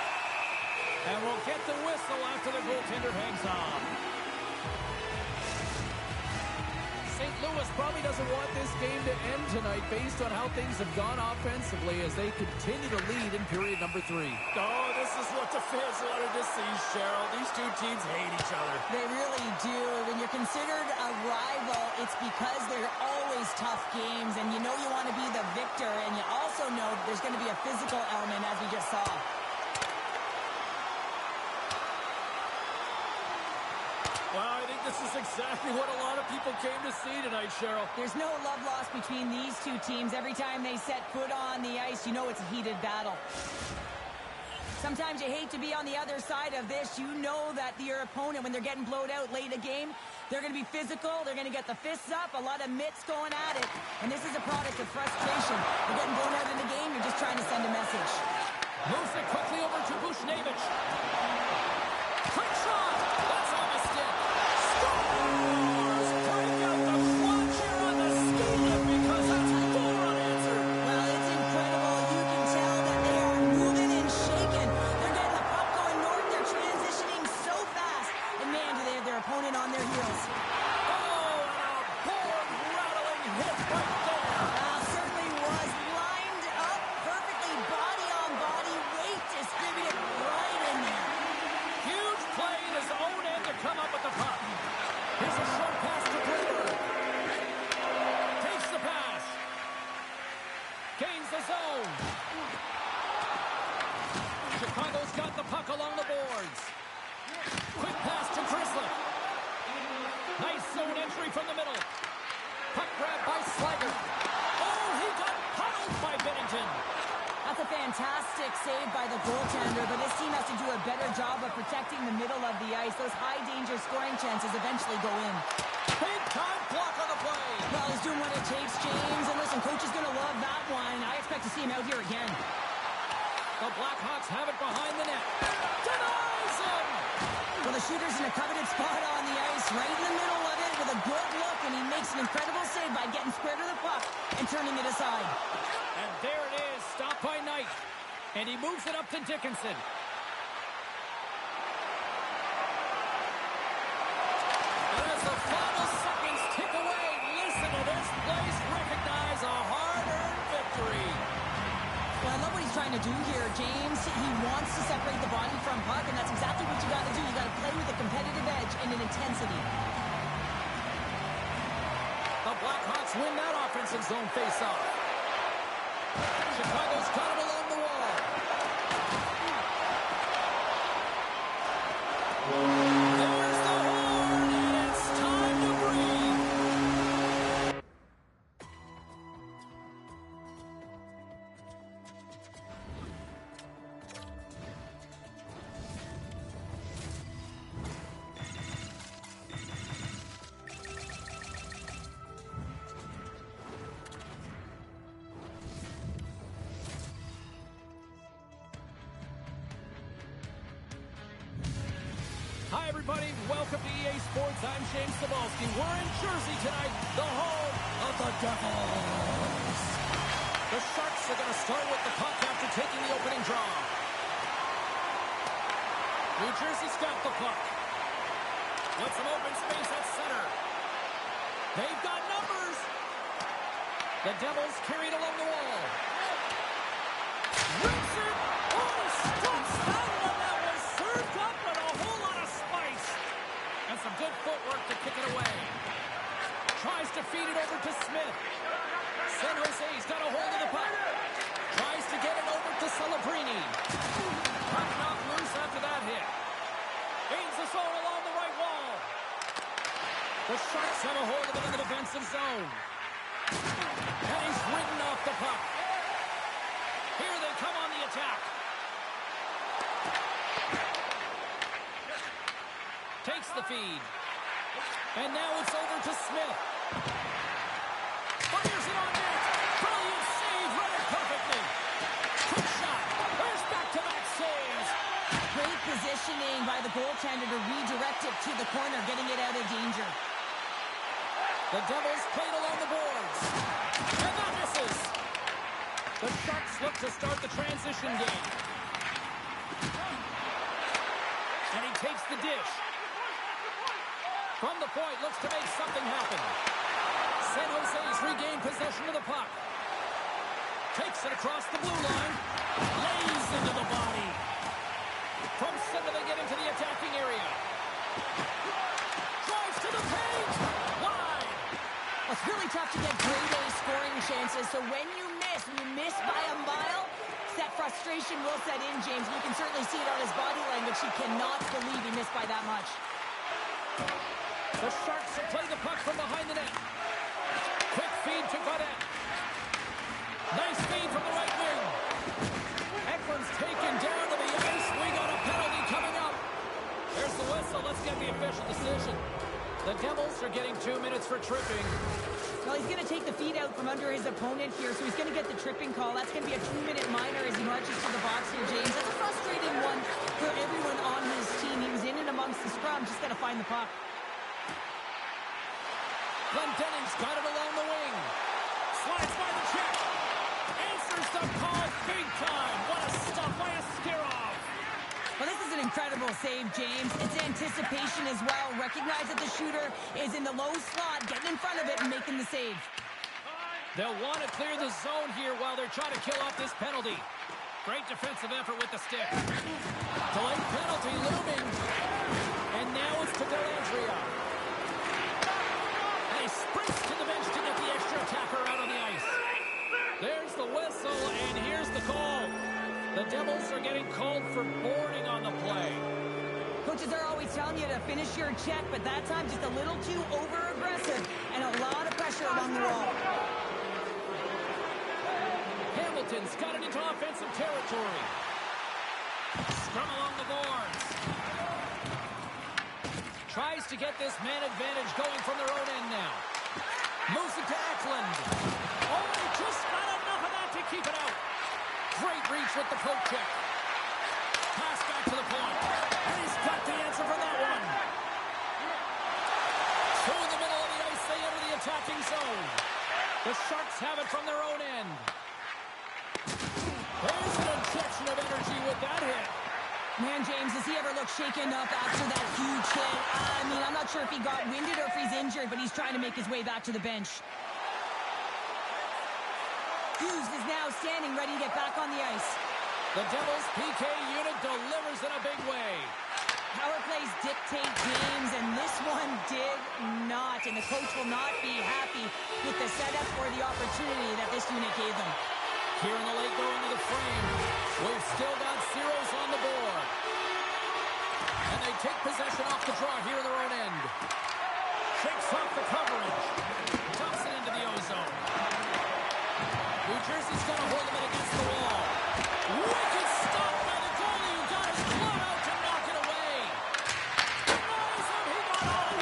And we'll get the whistle after the goaltender hangs on. St. Louis probably doesn't want this game to end tonight based on how things have gone offensively as they continue to lead in period number 3. Oh, this is what the fans wanted to see, Cheryl. These two teams hate each other. They really do. When you're considered a rival, it's because they're always tough games, and you know you want to be the victor, and you also know there's going to be a physical element, as we just saw. Well, I think this is exactly what a lot of people came to see tonight, Cheryl. There's no love lost between these two teams. Every time they set foot on the ice, you know it's a heated battle. Sometimes you hate to be on the other side of this. You know that your opponent, when they're getting blowed out late in a game, they're going to be physical. They're going to get the fists up, a lot of mitts going at it. And this is a product of frustration. You're getting blown out in the game. You're just trying to send a message. Moves it quickly over to Buchnevich. Quick shot! That's on the stick. Scores! Putting out the clutch here on the ski lift because that's more unanswered. Well, it's incredible. You can tell that they are moving and shaking. They're getting the puck going north. They're transitioning so fast. And man, do they have their opponent on their heels. Oh, and a board-rattling hit right there. Certainly was lined up perfectly, body on body, weight distributed right in there. Huge play in his own end to come up with the puck. Here's a short pass to Greenberg. Takes the pass. Gains the zone. Chicago's got the puck along the boards. Quick pass to Grizzly. Nice zone entry from the middle. Puck grab by Slager. Oh, he got pummeled by Bennington. That's a fantastic save by the goaltender, but this team has to do a better job of protecting the middle of the ice. Those high-danger scoring chances eventually go in. Big-time block on the play. Well, he's doing what it takes, James. And listen, coach is going to love that one. I expect to see him out here again. The Blackhawks have it behind the net. Denies him! Well, the shooter's in a coveted spot on the ice, right in the middle of it with a good look, and he makes an incredible save by getting square to the puck and turning it aside. And there it is, stopped by Knight. And he moves it up to Dickinson. And as the final seconds tick away, listen to this place recognize a hard-earned victory. Well, I love what he's trying to do here, James. He wants to separate the body from puck, and that's exactly what you got to do. You got to play with a competitive edge and an intensity. The Blackhawks win that offensive zone face-off. Chicago's got it along the wall. There's the horn, and it's time to breathe. Hi, everybody. Welcome to EA Sports. I'm James Cebulski. We're in Jersey tonight, the home of the Devils. The Sharks are going to start with the puck after taking the opening draw. New Jersey's got the puck. With some open space at center. They've got numbers. The Devils carry it along the wall. Rips it. Oh, stumps that one. That was served up with a whole lot of spice. And some good footwork to kick it away. Tries to feed it over to Smith. San Jose's got a hold of the puck. Tries to get it over to Celebrini. Puck knocked loose after that hit. Gains the zone along the right wall. The Sharks have a hold of it in the defensive zone. And he's ridden off the puck. Here they come on the attack. Takes the feed. And now it's over to Smith. goaltender to redirect it to the corner, getting it out of danger. The Devils played along the boards. And that misses. The Sharks look to start the transition game. And he takes the dish. From the point, looks to make something happen. San Jose's regained possession of the puck. Takes it across the blue line. Lays into the body. From center, they get into the attacking area. Drives to the paint. Wide. It's really tough to get grade A scoring chances, so when you miss by a mile, that frustration will set in, James. You can certainly see it on his body language. He cannot believe he missed by that much. The Sharks will play the puck from behind the net. Quick feed to Gaudette. Nice feed from the right wing. Eklund's taken down to the ice. We got a penalty coming up. There's the whistle. Let's get the official decision. The Devils are getting 2 minutes for tripping. Well, he's going to take the feed out from under his opponent here, so he's going to get the tripping call. That's going to be a 2-minute minor as he marches to the box here, James. That's a frustrating one for everyone on his team. He was in and amongst the scrum, just got to find the puck. Glendening's got it along the wing. Slides by the check. Answers the call big time. What a stop by Askarov. Well, this is an incredible save, James. It's anticipation as well. Recognize that the shooter is in the low slot, getting in front of it and making the save. They'll want to clear the zone here while they're trying to kill off this penalty. Great defensive effort with the stick. Delayed penalty looming. And now it's to Dellandrea. And he sprints to the bench to get the extra attacker out on the ice. There's the whistle, and here's the call. The Devils are getting called for boarding on the play. Coaches are always telling you to finish your check, but that time just a little too over-aggressive and a lot of pressure along the wall. Hamilton's got it into offensive territory. Scrum along the boards. Tries to get this man advantage going from their own end now. Moves it to Eklund. Oh, he just got enough of that to keep it out. Great reach with the poke check. Pass back to the point. And he's got the answer for that one. Through the middle of the ice, they enter the attacking zone. The Sharks have it from their own end. There's an injection of energy with that hit. Man, James, does he ever look shaken up after that huge hit? I mean, I'm not sure if he got winded or if he's injured, but he's trying to make his way back to the bench. Hughes is now standing ready to get back on the ice. The Devils' PK unit delivers in a big way. Power plays dictate games, and this one did not. And the coach will not be happy with the setup or the opportunity that this unit gave them. Here in the late going to the frame, we've still got zeros on the board. And they take possession off the draw here in their own end. Shakes off the coverage. Dumps it into the ozone. New Jersey's going to hold him in against the wall. Wicked stop by the goalie who got his glove out to knock it away. Denies him, he got out.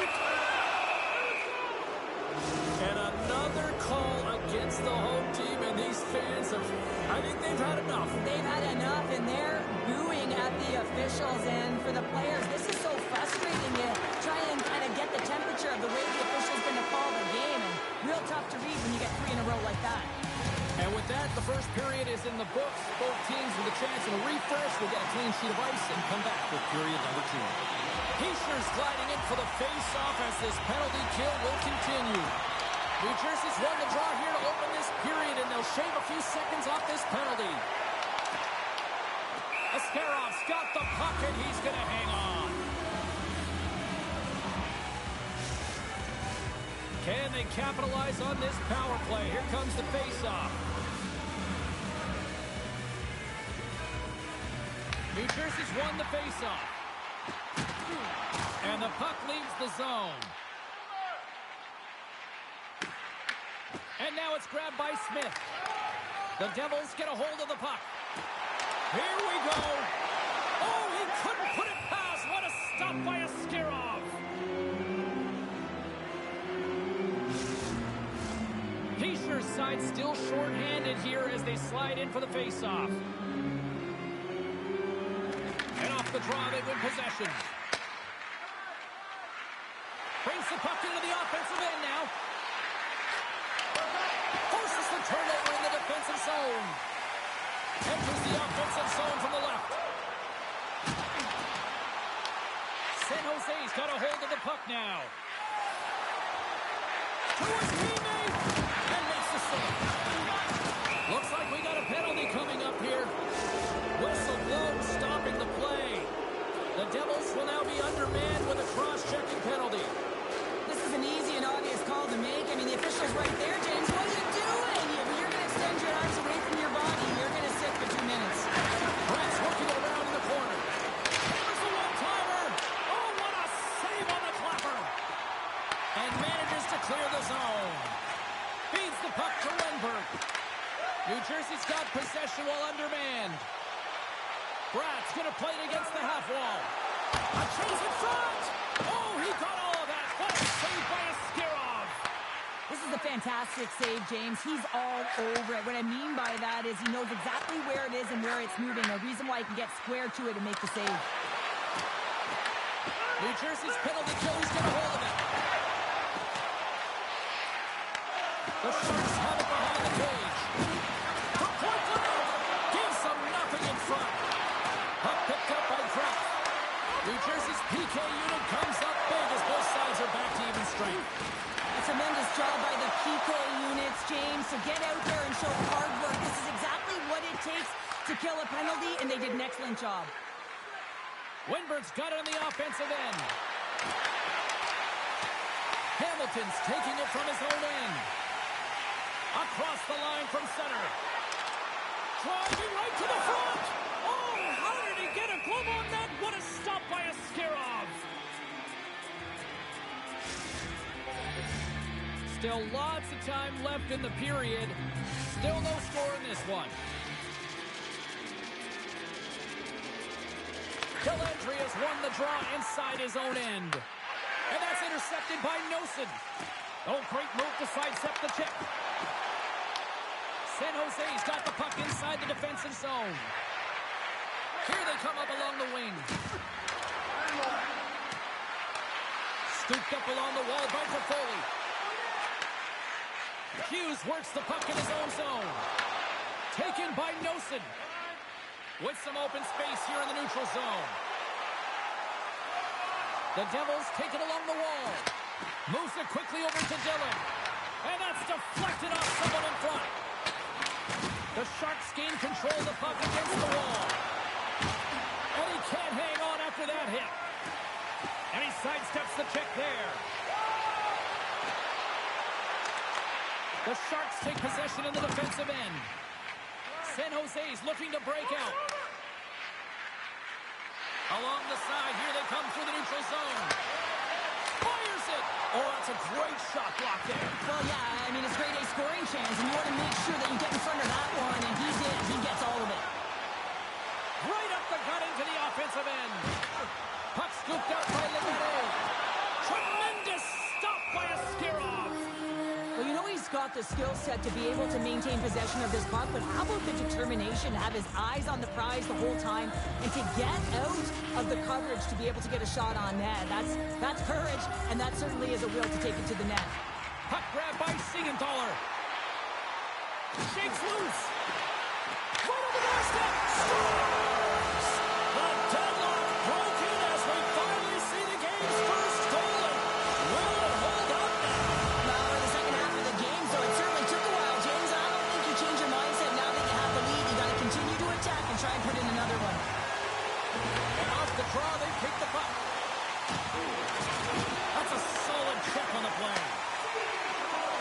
And another call against the home team, and these fans have, I think they've had enough. They've had enough, and they're booing at the officials. And for the players, this is so frustrating. You try and kind of get the temperature of the way the officials going to call the game, and real tough to read when you get 3 in a row like that. And with that, the first period is in the books. Both teams with a chance of a refresh will get a clean sheet of ice and come back with period number 2. Heischer's gliding in for the face-off as this penalty kill will continue. New Jersey's won the draw here to open this period, and they'll shave a few seconds off this penalty. Askarov's got the puck, and he's going to hang on. Can they capitalize on this power play? Here comes the face-off. New Jersey's won the face-off. And the puck leaves the zone. And now it's grabbed by Smith. The Devils get a hold of the puck. Here we go. Oh, he couldn't put it past. What a stop by Askarov. Heischer's side still shorthanded here as they slide in for the faceoff. And off the draw, they win possession. Brings the puck into the offensive end now. Forces the turnover in the defensive zone. Enters the offensive zone from the left. San Jose's got a hold of the puck now. To his teammate. And makes the save. Looks like we got a penalty coming up here. Whistle blown, stopping the play. The Devils will now be undermanned with a cross-checking penalty. This is an easy and obvious call to make. I mean, the official's right there, James. What are you doing? You're going to extend your arms away from your body. You're going to sit for 2 minutes. Pratt's working around in the corner. There's a one-timer. Oh, what a save on the clapper. And manages to clear the zone. Feeds the puck to Wenberg. New Jersey's got possession while undermanned. Pratt's going to play it against the half wall. A chase in front. Oh, he got all of that. What a save by Askarov. This is a fantastic save, James. He's all over it. What I mean by that is he knows exactly where it is and where it's moving. A reason why he can get square to it and make the save. New Jersey's penalty killer's got a hold of it. The Sharks have it behind the cage. From point blank. Gives them nothing in front. Puck picked up by Pratt. New Jersey's PK unit comes up big as both sides are back to even strength. A tremendous job by the PK units, James. So get out there and show hard work. This is exactly what it takes to kill a penalty, and they did an excellent job. Wenberg's got it on the offensive end. Hamilton's taking it from his own end. Across the line from center. Driving right to the front. Oh, how did he get a glove on that? What a stop by Askarov. Still lots of time left in the period. Still no score in this one. Dellandry has won the draw inside his own end. And that's intercepted by Nosen. Oh, great move to sidestep the check. San Jose's got the puck inside the defensive zone. Here they come up along the wing. Scooped up along the wall by Toffoli. Hughes works the puck in his own zone. Taken by Nosen. With some open space here in the neutral zone. The Devils take it along the wall. Moves it quickly over to Dillon. And that's deflected off someone in front. The Sharks gain control of the puck against the wall. And he can't hang on after that hit. And he sidesteps the check there. The Sharks take possession in the defensive end. San Jose's looking to break out. Along the side, here they come through the neutral zone. Fires it! Oh, that's a great shot block there. Well, yeah, I mean, it's grade A scoring chance, and you want to make sure that you get in front of that one, and he did. He gets all of it. Right up the gut into the offensive end. Puck scooped up by Legato. Tremendous stop by Askarov. Well, you know he's got the skill set to be able to maintain possession of this puck, but how about the determination to have his eyes on the prize the whole time and to get out of the coverage to be able to get a shot on net? That's courage, and that certainly is a will to take it to the net. Puck grab by Siegenthaler. Shakes loose. Right over the doorstep. Scores! The deadlock broken as we finally see the game's first goal. Will it hold up now? Well, in the second half of the game, so it certainly took a while, James. I don't think you change your mindset now that you have the lead. You got to continue to attack and try and put in another one. And off the draw, they pick the puck. That's a solid check on the play.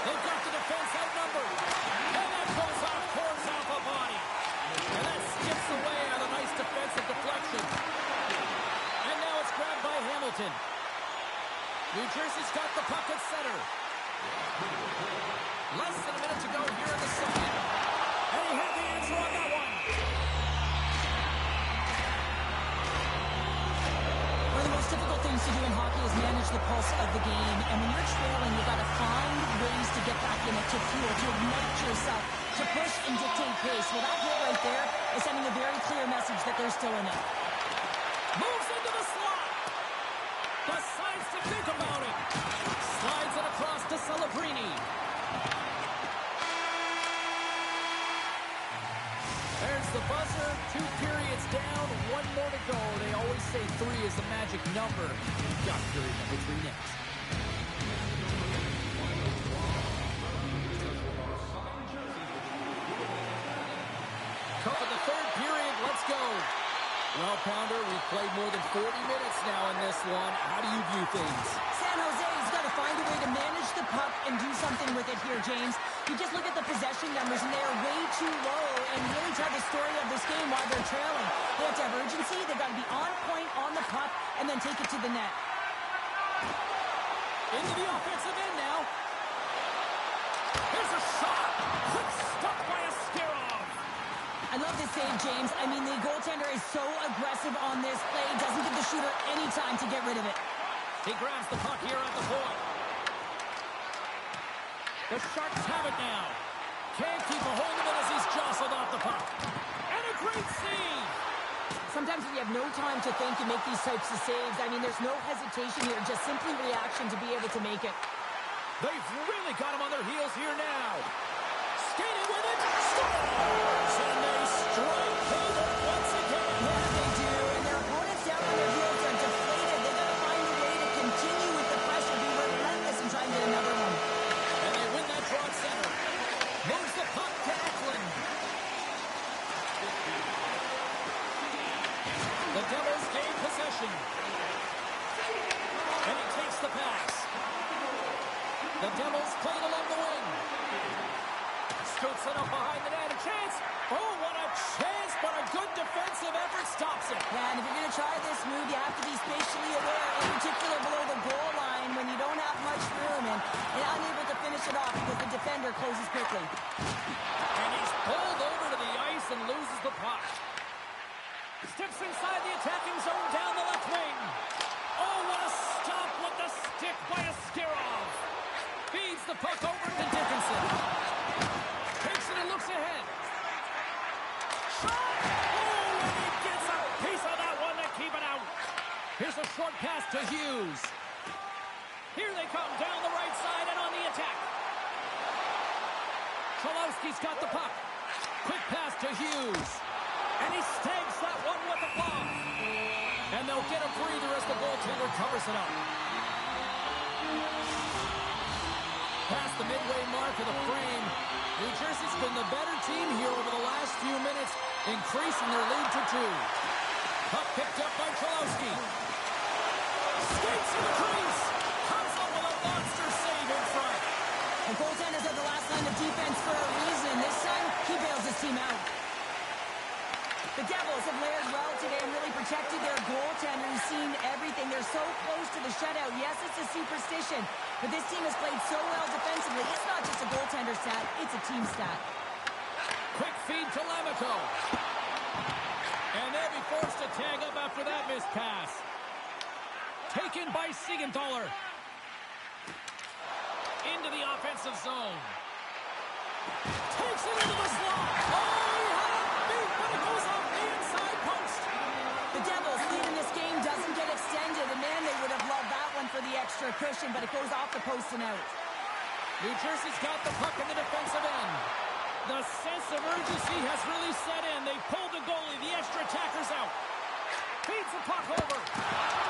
They've got the defense outnumbered. And that goes off, pours off a body. And that skips away on a nice defensive deflection. And now it's grabbed by Hamilton. New Jersey's got the puck at center. Less than a minute to go here in the second. And he had the answer on that one. One of the most difficult things to do in hockey is manage the pulse of the game. And when you're trailing, you've got to find ways to get back in it, to fuel, to ignite yourself, to push and dictate pace. Well, that hit right there is sending a very clear message that they're still in it. Moves into the slot. Decides to think about it. Slides it across to Celebrini. There's the buzzer. 2 periods down. 1 more to go. They always say 3 is the magic number. We've got period number 3 next. Top of the 3rd period. Let's go. Well, Pounder, we've played more than 40 minutes now in this one. How do you view things? San Jose's got to find a way to manage the puck and do something with it here, James. You just look at the possession numbers, and they are way too low, and really tell the story of this game while they're trailing. They have to have urgency. They've got to be on point on the puck and then take it to the net. Into the offensive end now. Here's a shot. Quick stop by Askarov. I love this save, James. I mean, the goaltender is so aggressive on this play. Doesn't give the shooter any time to get rid of it. He grabs the puck here at the point. The Sharks have it now. Can't keep a hold of it as he's jostled off the puck. And a great save. Sometimes when you have no time to think, you make these types of saves. I mean, there's no hesitation here, just simply reaction to be able to make it. They've really got him on their heels here now. Skating with it. Scores! And they strike Calder once again. Yeah, they do. And their opponents down on their heels are deflated. They got to find a way to continue with the pressure, be relentless, and try and get another one. And they win that draw at center. Moves the puck to Eklund. The Devils gain possession. And he takes the pass. The Devils play it along the wing. Scoots it up behind the net. A chance. Oh, what a chance, but a good defensive effort stops it. Yeah, and if you're going to try this move, you have to be spatially aware, in particular below the goal line when you don't have much room and unable to finish it off because the defender closes quickly. And he's pulled over to the ice and loses the puck. Steps inside the attacking zone down the left wing. Oh, what a stop with the stick by Askarov. Feeds the puck over to Dickinson. Takes it and looks ahead. Shot! Oh, and he gets a piece of that one to keep it out. Here's a short pass to Hughes. Here they come down the right side and on the attack. Cholowski's got the puck. Quick pass to Hughes. And he stags that one with the glove. And they'll get a breather as the goaltender covers it up. Past the midway mark of the frame, New Jersey's been the better team here over the last few minutes, increasing their lead to 2. Puck picked up by Cholowski. Skates in the crease. Comes up with a monster save in front. The goaltenders are the last line of defense for a reason. This time, he bails his team out. The Devils have layered well today and really protected their goaltender who's seen everything. They're so close to the shutout. Yes, it's a superstition, but this team has played so well defensively. It's not just a goaltender stat, it's a team stat. Quick feed to Lamico. And they'll be forced to tag up after that missed pass. Taken by Siegenthaler. Into the offensive zone. Takes it into the slot. Oh, he had a beat, but it goes off the inside post. The Devils' lead in this game doesn't get extended, and man, they would have loved that one for the extra cushion, but it goes off the post and out. New Jersey's got the puck in the defensive end. The sense of urgency has really set in. They pulled the goalie. The extra attacker's out. Feeds the puck over.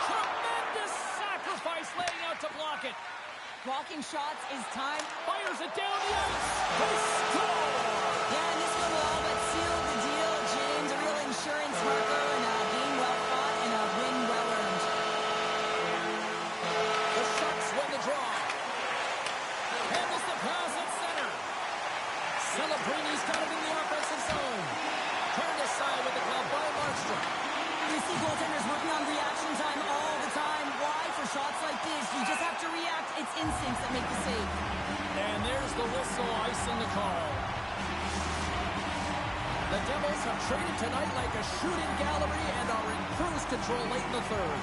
Tremendous sacrifice laying out to block it. Blocking shots is time. Fires it down the ice. They score! Yeah, and this one will all but seal the deal, James. A real insurance marker and a game well fought and a win well earned. The Sharks win the draw. Handles the pass at center. Celebrini's got it in the offensive zone. Turned aside with the glove by Markstrom. You see goaltenders working on reaction time all the time. Why? For shots like this, you just have to react. It's instincts that make the save. And there's the whistle icing the call. The Devils have traded tonight like a shooting gallery and are in cruise control late in the 3rd.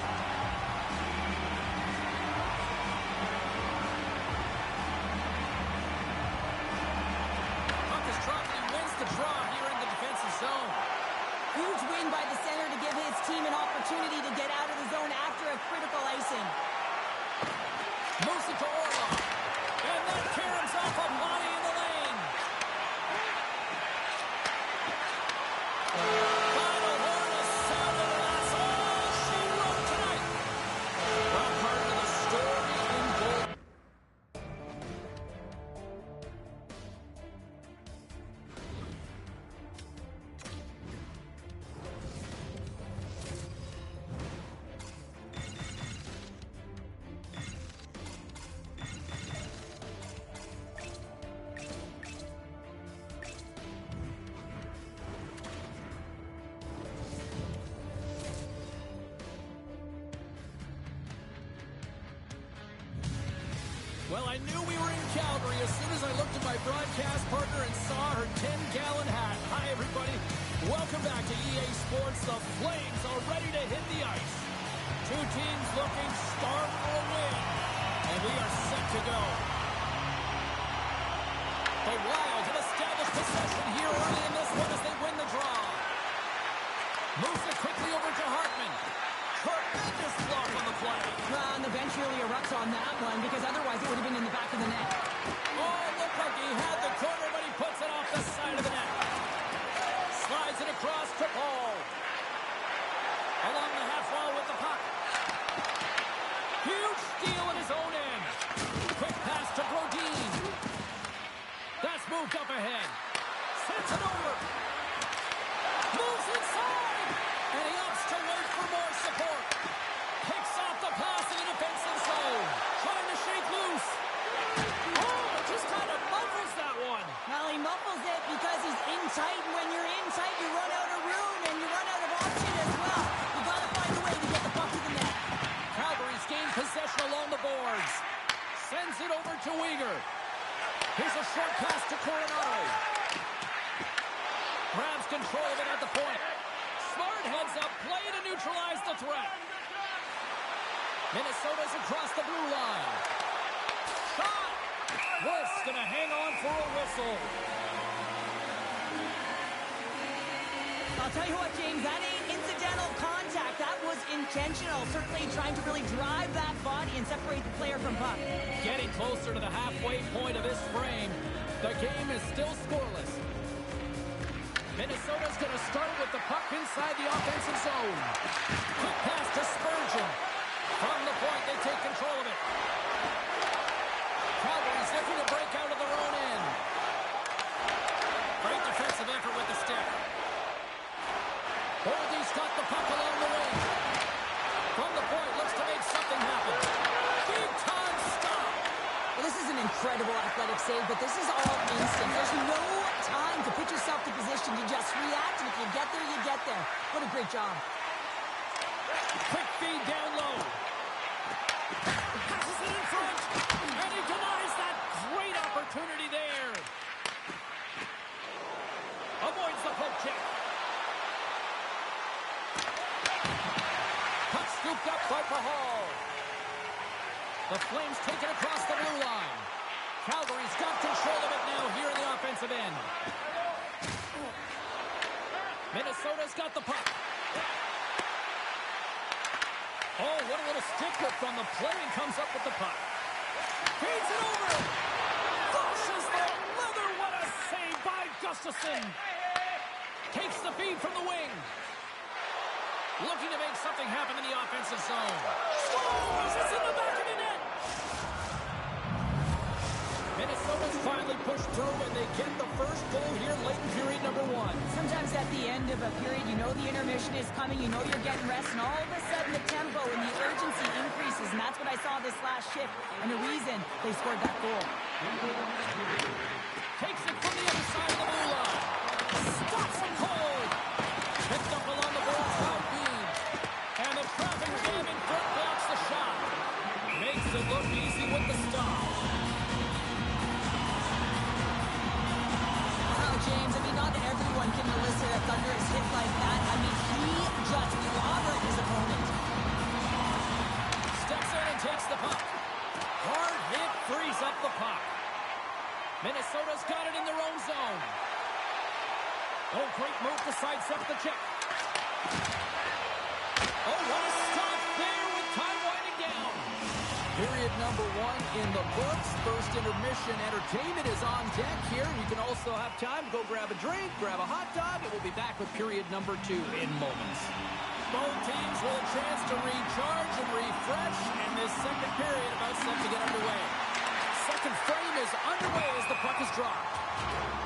Puck is dropped and he wins the draw here in the defensive zone. You huge win by the center to give his team an opportunity to get out of the zone after a critical icing. Moves it to Orlov. And that caroms off a body in the lane. Final horn is sounded, and that's all she wrote tonight. Well, part of the story in goal. Well, I knew we were in Calgary as soon as I looked at my broadcast partner and saw her 10-gallon hat. Hi, everybody. Welcome back to EA Sports. The Flames are ready to hit the ice. Two teams looking starved for a win, and we are set to go. The Wild have established possession here early in this one as they win the draw. Moves it quickly over to Hartman. Tremendous block on the play. Well, and the bench really erupts on that one because otherwise it would have been in the back of the net. Oh, looked like he had the corner, but he puts it off the side of the net. Slides it across to Paul. Along the half wall with the puck. Huge steal at his own end. Quick pass to Brodin. That's moved up ahead. Sends it over. Moves inside. And he opts to wait for more support. Picks off the pass in the defensive zone. Trying to shake loose. Oh, it just kind of muffles that one. Well, he muffles it because he's in tight, and when you're in tight, you run out of room, and you run out of option as well. You got to find a way to get the puck to the net. Calgary's gained possession along the boards. Sends it over to Weegar. Here's a short pass to Coronado. Grabs control of it at the point. Smart heads up, play to neutralize the threat. Minnesota's across the blue line. Shot! Wolf's gonna hang on for a whistle. I'll tell you what, James, that ain't incidental contact. That was intentional. Certainly trying to really drive that body and separate the player from puck. Getting closer to the halfway point of this frame. The game is still scoreless. Minnesota's going to start with the puck inside the offensive zone. Quick pass to Spurgeon. From the point, they take control of it. Calgary's looking to break out of their own end. Great defensive effort with the stick. Boldy's got the puck along the wing. From the point, looks to make something happen. Big time stop. Well, this is an incredible athletic save, but this is all instant. There's no time to put yourself to position. You just react, and if you get there, you get there. What a great job. Quick feed down low. Passes it in front, and he denies that great opportunity there. Avoids the poke check. Puck scooped up by Pahal. The Flames take it across the blue line. Calgary's got control of it now here in the offensive end. Minnesota's got the puck. Oh, what a little stick lift on the play, and comes up with the puck. Feeds it over. Flushes the leather. What a save by Gustafsson. Takes the feed from the wing. Looking to make something happen in the offensive zone. Scores! It's in the back of the net. Minnesota's finally pushed through, and they get the first goal here late in period number one. Sometimes at the end of a period, you know the intermission is coming, you know you're getting rest, and all of a sudden the tempo and the urgency increases, and that's what I saw this last shift, and the reason they scored that goal. Takes it from the other side of the blue line. Stops him cold. Picked up along the boards by Bean. And the traffic jam in front blocks the shot. Makes it look easy with the stop. James, I mean, not everyone can elicit a thunderous hit like that. I mean, he just clobbered his opponent. Steps in and takes the puck. Hard hit frees up the puck. Minnesota Oh, what a stop there with time winding down. Period number 1 in the books. First intermission entertainment is on deck here. You can also have time to go grab a drink, grab a hot dog, and we'll be back with period number 2 in moments. Both teams with a chance to recharge and refresh, and this second period about set to get underway. Second frame is underway as the puck is dropped.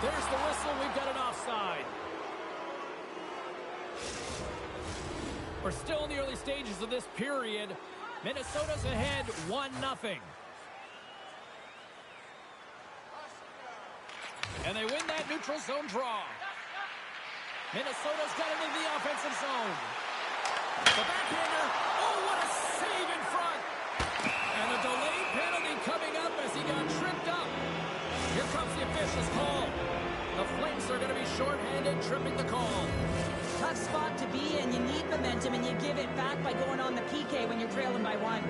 There's the whistle. We've got an offside. We're still in the early stages of this period. Minnesota's ahead 1-0. And they win that neutral zone draw. Minnesota's got it into the offensive zone. The backhander. Oh, what a save in front. And a delayed penalty coming up as he got tripped up. Here comes the official's call. The Flames are going to be shorthanded, tripping the call. Tough spot to be in. You need momentum, and you give it back by going on the PK when you're trailing by 1.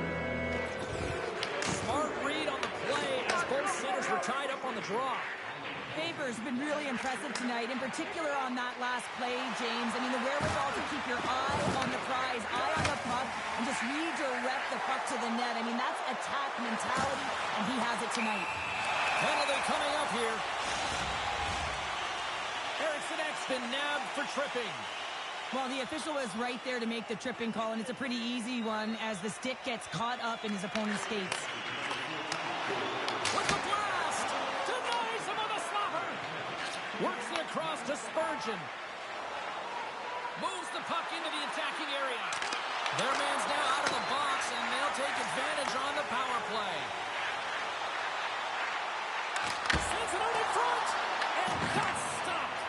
Smart read on the play as both centers were tied up on the draw. Faber's been really impressive tonight, in particular on that last play, James. I mean, the wherewithal to keep your eye on the prize, eye on the puck, and just redirect the puck to the net. I mean, that's attack mentality, and he has it tonight. Penalty coming up here. Eriksson Ek's been nabbed for tripping. Well, the official was right there to make the tripping call, and it's a pretty easy one as the stick gets caught up in his opponent's skates. With the blast! Denies him on the slapper! Works it across to Spurgeon. Moves the puck into the attacking area. Their man's now out of the box, and they'll take advantage on the power play. Sends it out in front, and that's stopped.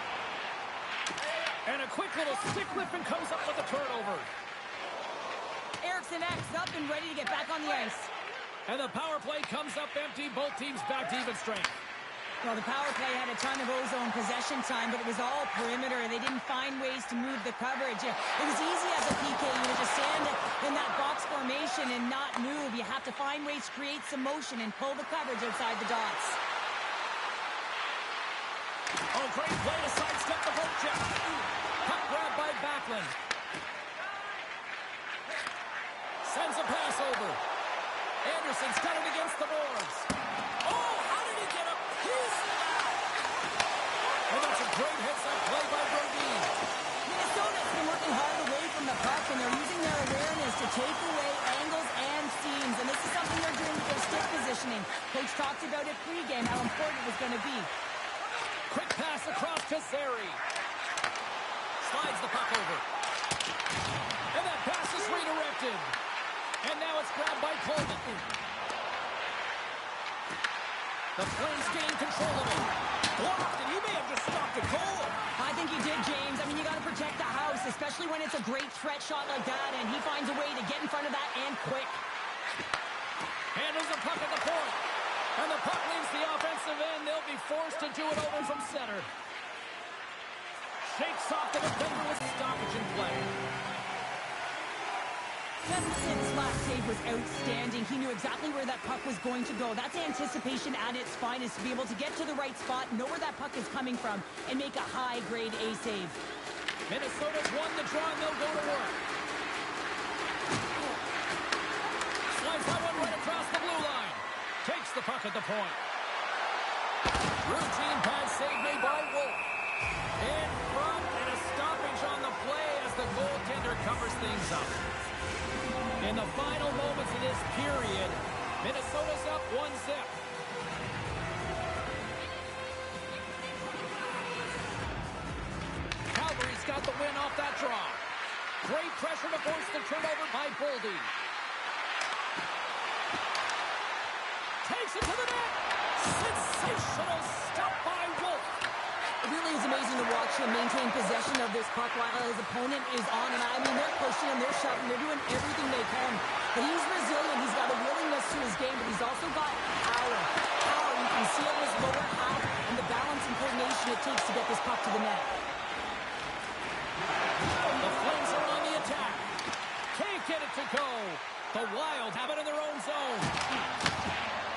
And a quick little stick lift and comes up with a turnover. Eriksson Ek's up and ready to get back on the ice. And the power play comes up empty. Both teams back to even strength. Well, the power play had a ton of ozone possession time, but it was all perimeter. They didn't find ways to move the coverage. It was easy as a PK. You would just stand in that box formation and not move. You have to find ways to create some motion and pull the coverage outside the dots. Oh, great play to sidestep the poke check. Puck grabbed by Backlund. Sends a pass over. Anderson's got it against the boards. Oh, how did he get a piece of that? And that's a great hits-up play by Brodin. Minnesota's been working hard away from the puck, and they're using their awareness to take away angles and seams. And this is something they're doing with their stick positioning. Coach talked about it pregame, how important it was going to be. Quick pass across to Zary. Slides the puck over. And that pass is redirected. And now it's grabbed by Coleman. The Flames gain control of it. Blocked, and he may have just stopped a goal. I think he did, James. I mean, you got to protect the house, especially when it's a great threat shot like that, and he finds a way to get in front of that and quick. Handles the puck at the point. And the puck leaves the offensive end. They'll be forced to do it over from center. Shakes off the defender with stoppage in play. Gustafson's last save was outstanding. He knew exactly where that puck was going to go. That's anticipation at its finest, to be able to get to the right spot, know where that puck is coming from, and make a high-grade A save. Minnesota's won the draw, and they'll go to work. Slides that one right across the blue line. Takes the puck at the point. Routine pass save made by Wolf. In front, and a stoppage on the play as the goaltender covers things up. In the final moments of this period, Minnesota's up 1-0. Calgary's got the win off that draw. Great pressure to force the turnover by Boldy. Takes it to the net. Sensational stop by Wolf. It really is amazing to watch him maintain possession of this puck while his opponent is on. And I mean, they're pushing him, they're shoving, they're doing everything they can. But he's resilient. He's got a willingness to his game, but he's also got power. Power, you can see it in his lower half and the balance and coordination it takes to get this puck to the net. The Flames are on the attack. Can't get it to go. The Wild have it in their own zone.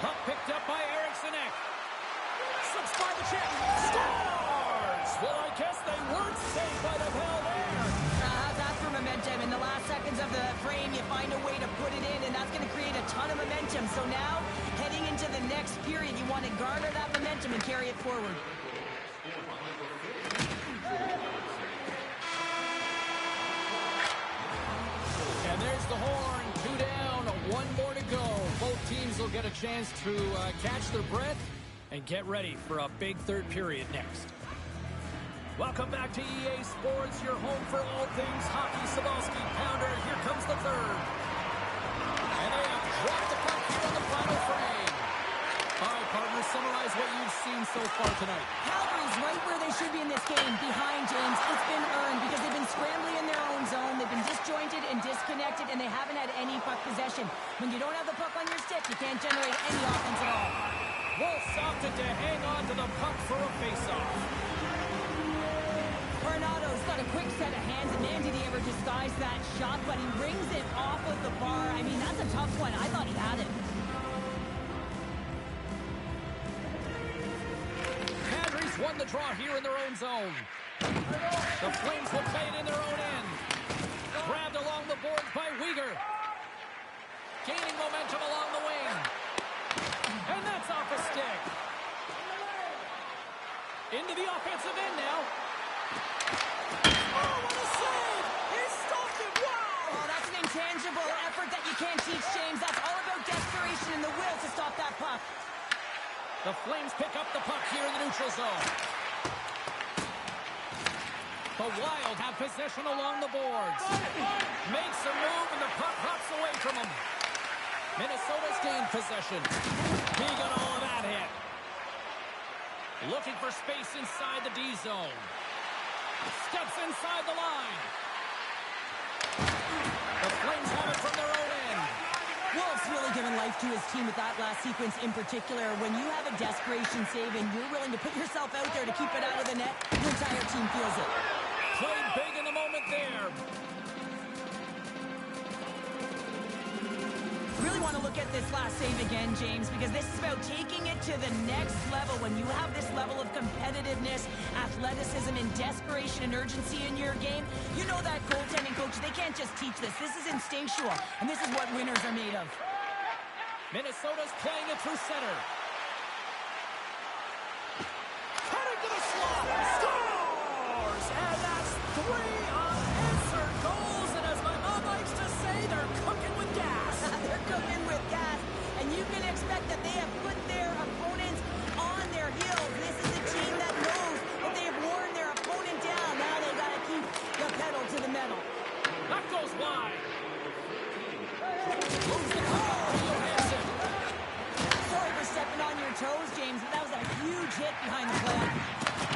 Puck picked up by Eriksson Ek. Slips by the check. Scores! Well, I guess they weren't safe by the bell there. That's corners of the frame, you find a way to put it in, and that's going to create a ton of momentum. So now, heading into the next period, you want to garner that momentum and carry it forward. And there's the horn. 2 down, 1 more to go. Both teams will get a chance to catch their breath and get ready for a big third period next. Welcome back to EA Sports, your home for all things hockey. Sabalski pounder, here comes the third. And they have dropped the puck here in the final frame. All right, partners, summarize what you've seen so far tonight. Calgary's right where they should be in this game, behind James. It's been earned because they've been scrambling in their own zone. They've been disjointed and disconnected, and they haven't had any puck possession. When you don't have the puck on your stick, you can't generate any offense at all. Wolves opted to hang on to the puck for a faceoff. Coronato's got a quick set of hands, and man, did he ever disguise that shot, but he rings it off of the bar. I mean, that's a tough one. I thought he had it. Kadri's won the draw here in their own zone. The Flames will play it in their own end. Grabbed along the boards by Weegar. Gaining momentum along the wing. And that's off a stick. Into the offensive end now. Oh, what a save! He stopped it! Wow! Oh, that's an intangible effort that you can't teach, James. That's all about desperation and the will to stop that puck. The Flames pick up the puck here in the neutral zone. The Wild have possession along the boards. Makes a move and the puck hops away from him. Minnesota's gained possession. He got all of that hit. Looking for space inside the D zone. Steps inside the line. The Flames have it from their own end. Wolf's really given life to his team with that last sequence in particular. When you have a desperation save and you're willing to put yourself out there to keep it out of the net, the entire team feels it. Played big in the moment there. Really want to look at this last save again, James, because this is about taking it to the next level. When you have this level of competitiveness, athleticism, and desperation and urgency in your game, you know that goaltending coach, they can't just teach this. This is instinctual, and this is what winners are made of. Minnesota's playing it through center. Cutting to the slot. Scores! And that's 3 unanswered goals. And as my mom likes to say, they're cooking with gas. They're cooking with gas, and you can expect that they have put their opponents on their heels. This is a team that knows that they have worn their opponent down. Now they've got to keep the pedal to the metal. That goes wide. Moves the puck to Johansson. Sorry for stepping on your toes, James, but that was a huge hit behind the play.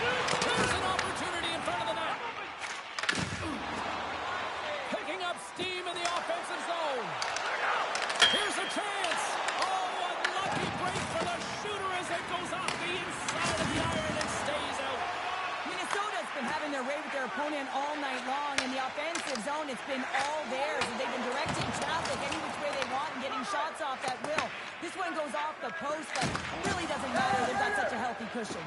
There's an opportunity in front of the net. Picking up steam in the offensive zone. Here's a chance. Oh, a lucky break for the shooter as it goes off the inside of the iron and stays out. Minnesota's been having their way with their opponent all night long. In the offensive zone, it's been all theirs. And they've been directing traffic any which way they want and getting shots off at will. This one goes off the post, but it really doesn't matter. They've got such a healthy cushion.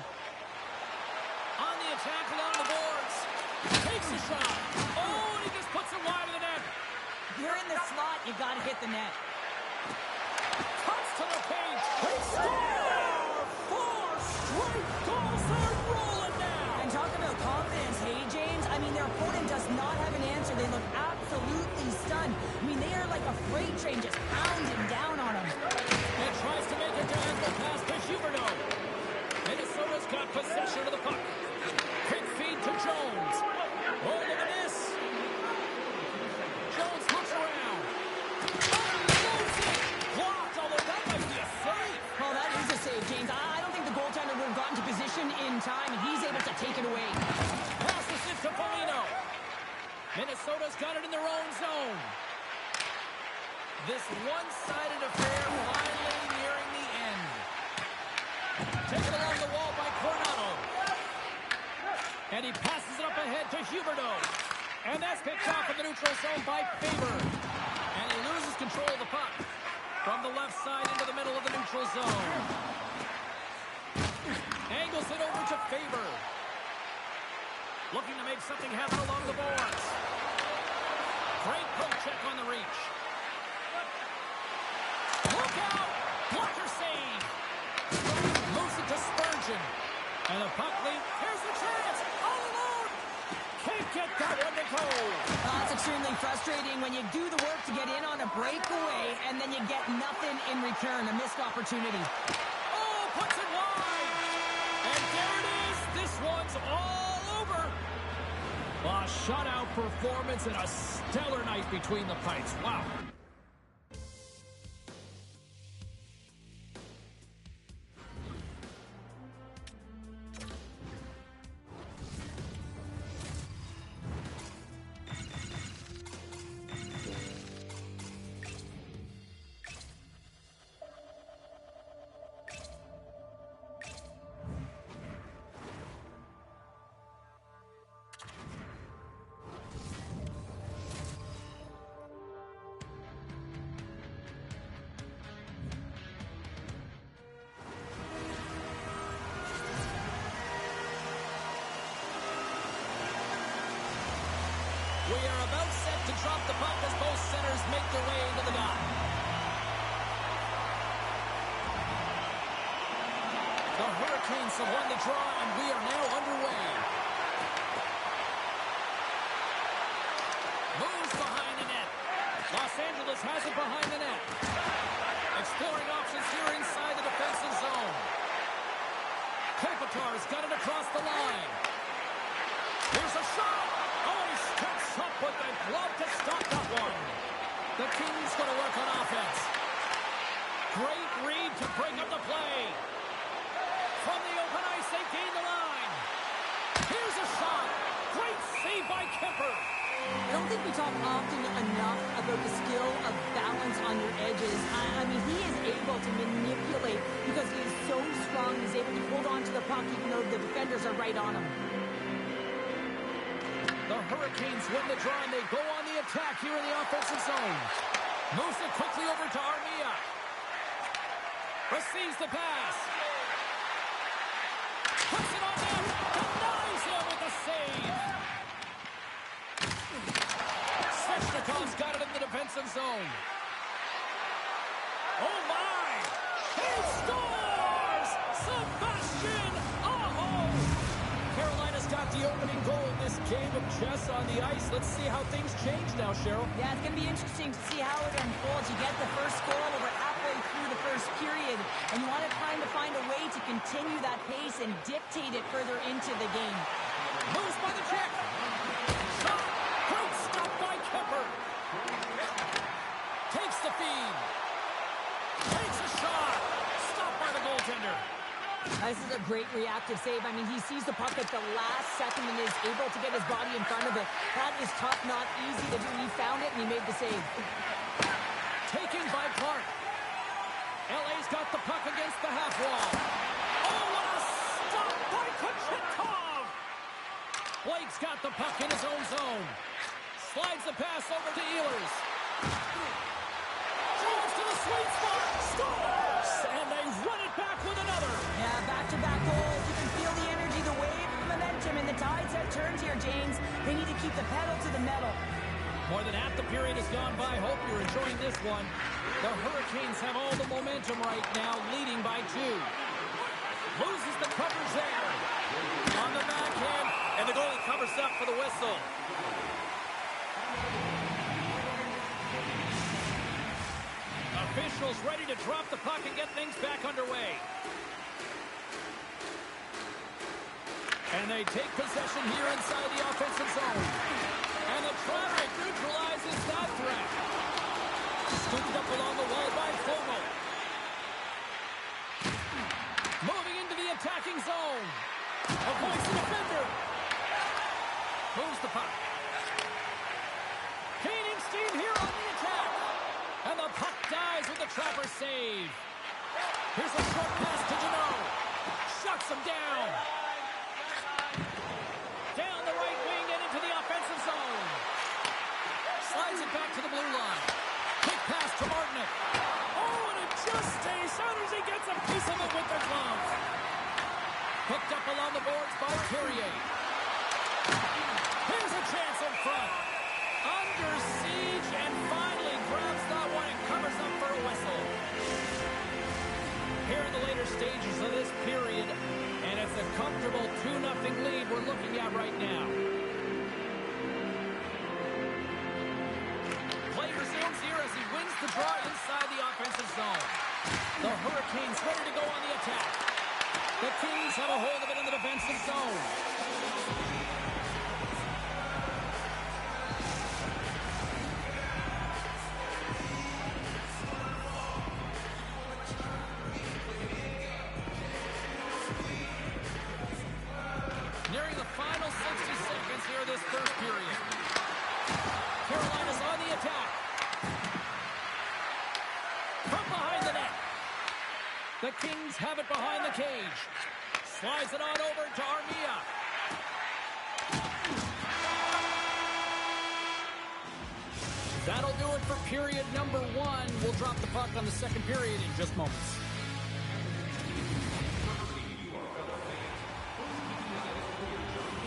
On the attack along the boards. Takes a shot. Oh, and he just puts it wide of the net. If you're in the slot, you got to hit the net. Cuts to the paint. They score! 4 straight goals. They're rolling now. And talk about confidence, hey, James? I mean, their opponent does not have an answer. They look absolutely stunned. I mean, they are like a freight train just pounding down on them. And tries to make a diagonal pass to Huberdeau. Minnesota's got possession of the puck. Quick feed to Jones. Oh, look at this. Jones looks around. Unloads it. Blocked, although that might be a save. Well, that is a save, James. I don't think the goaltender would have gotten to position in time, and he's able to take it away. Passes it to Foligno. Minnesota's got it in their own zone. This one-sided affair finally nearing the end. Taken along the wall by Coronado. And he passes it up ahead to Huberdeau. And that's picked off in the neutral zone by Faber. And he loses control of the puck. From the left side into the middle of the neutral zone. Angles it over to Faber. Looking to make something happen along the boards. Great poke check on the reach. Look out! Blocker save! Moves it to Spurgeon. And the puck lead. Here's the chance! All alone! Can't get that one to go. It's extremely frustrating when you do the work to get in on a breakaway and then you get nothing in return, a missed opportunity. Oh, puts it wide! And there it is! This one's all over! A shutout performance and a stellar night between the pipes. Wow. We are about set to drop the puck as both centers make their way into the dot. The Hurricanes have won the draw, and we are now underway. Moves behind the net. Los Angeles has it behind the net. Exploring options here inside the defensive zone. Kopitar's got it across the line. Here's a shot. Oh, he steps up with the glove to stop that one. The Kings going to work on offense. Great read to break up the play. From the open ice, they gain the line. Here's a shot. Great save by Kemper. I don't think we talk often enough about the skill of balance on your edges. I mean, he is able to manipulate because he is so strong. He's able to hold on to the puck even though the defenders are right on him. The Hurricanes win the draw, and they go on the attack here in the offensive zone. Moves it quickly over to Armia. Receives the pass. Puts it on net. Denies him with the save. Svechnikov's got it in the defensive zone. Oh, my. He scores! Sebastian Aho! Carolina's got the opening goal in this game of chess on the ice. Let's see how things change now, Cheryl. Yeah, it's going to be interesting to see how it unfolds. You get the first goal over halfway through the first period, and you want to kind of find a way to continue that pace and dictate it further into the game. Moves by the check. Shot. Great stop by Kemper. Takes the feed. Takes a shot. Stopped by the goaltender. This is a great reactive save. I mean, he sees the puck at the last second and is able to get his body in front of it. That is tough, not easy to do. He found it and he made the save. Taken by Clark. LA's got the puck against the half wall. Oh, what a stop by Kochetkov! Blake's got the puck in his own zone. Slides the pass over to Ehlers. Drives to the sweet spot. Scores! And they run it back with another. Yeah, back-to-back goals. You can feel the energy, the wave, the momentum, and the tides have turned here, James. They need to keep the pedal to the metal. More than half the period has gone by. Hope you're enjoying this one. The Hurricanes have all the momentum right now, leading by 2. Loses the coverage there. On the backhand, and the goalie covers up for the whistle. Officials ready to drop the puck and get things back underway. And they take possession here inside the offensive zone. And the traffic neutralizes that threat. Scooped up along the wall by Fogle. Moving into the attacking zone. Avoids the defender. Moves the puck. Gaining steam here on the attack. And the puck dies with the Trapper save. Here's a short pass to Janot. Shuts him down. Down the right wing and into the offensive zone. Slides it back to the blue line. Quick pass to Martinic. Oh, and it just stays out as he gets a piece of it with the glove. Picked up along the boards by Carrier. Here's a chance in front. Under siege. at right now. Play resumes here as he wins the draw inside the offensive zone. The Hurricanes ready to go on the attack. The Kings have a hold of it in the defensive zone. Nearing the final 60 seconds here of this first period. Carolina's on the attack. From behind the net. The Kings have it behind the cage. Slides it on over to Armia. That'll do it for period number 1. We'll drop the puck on the second period in just moments.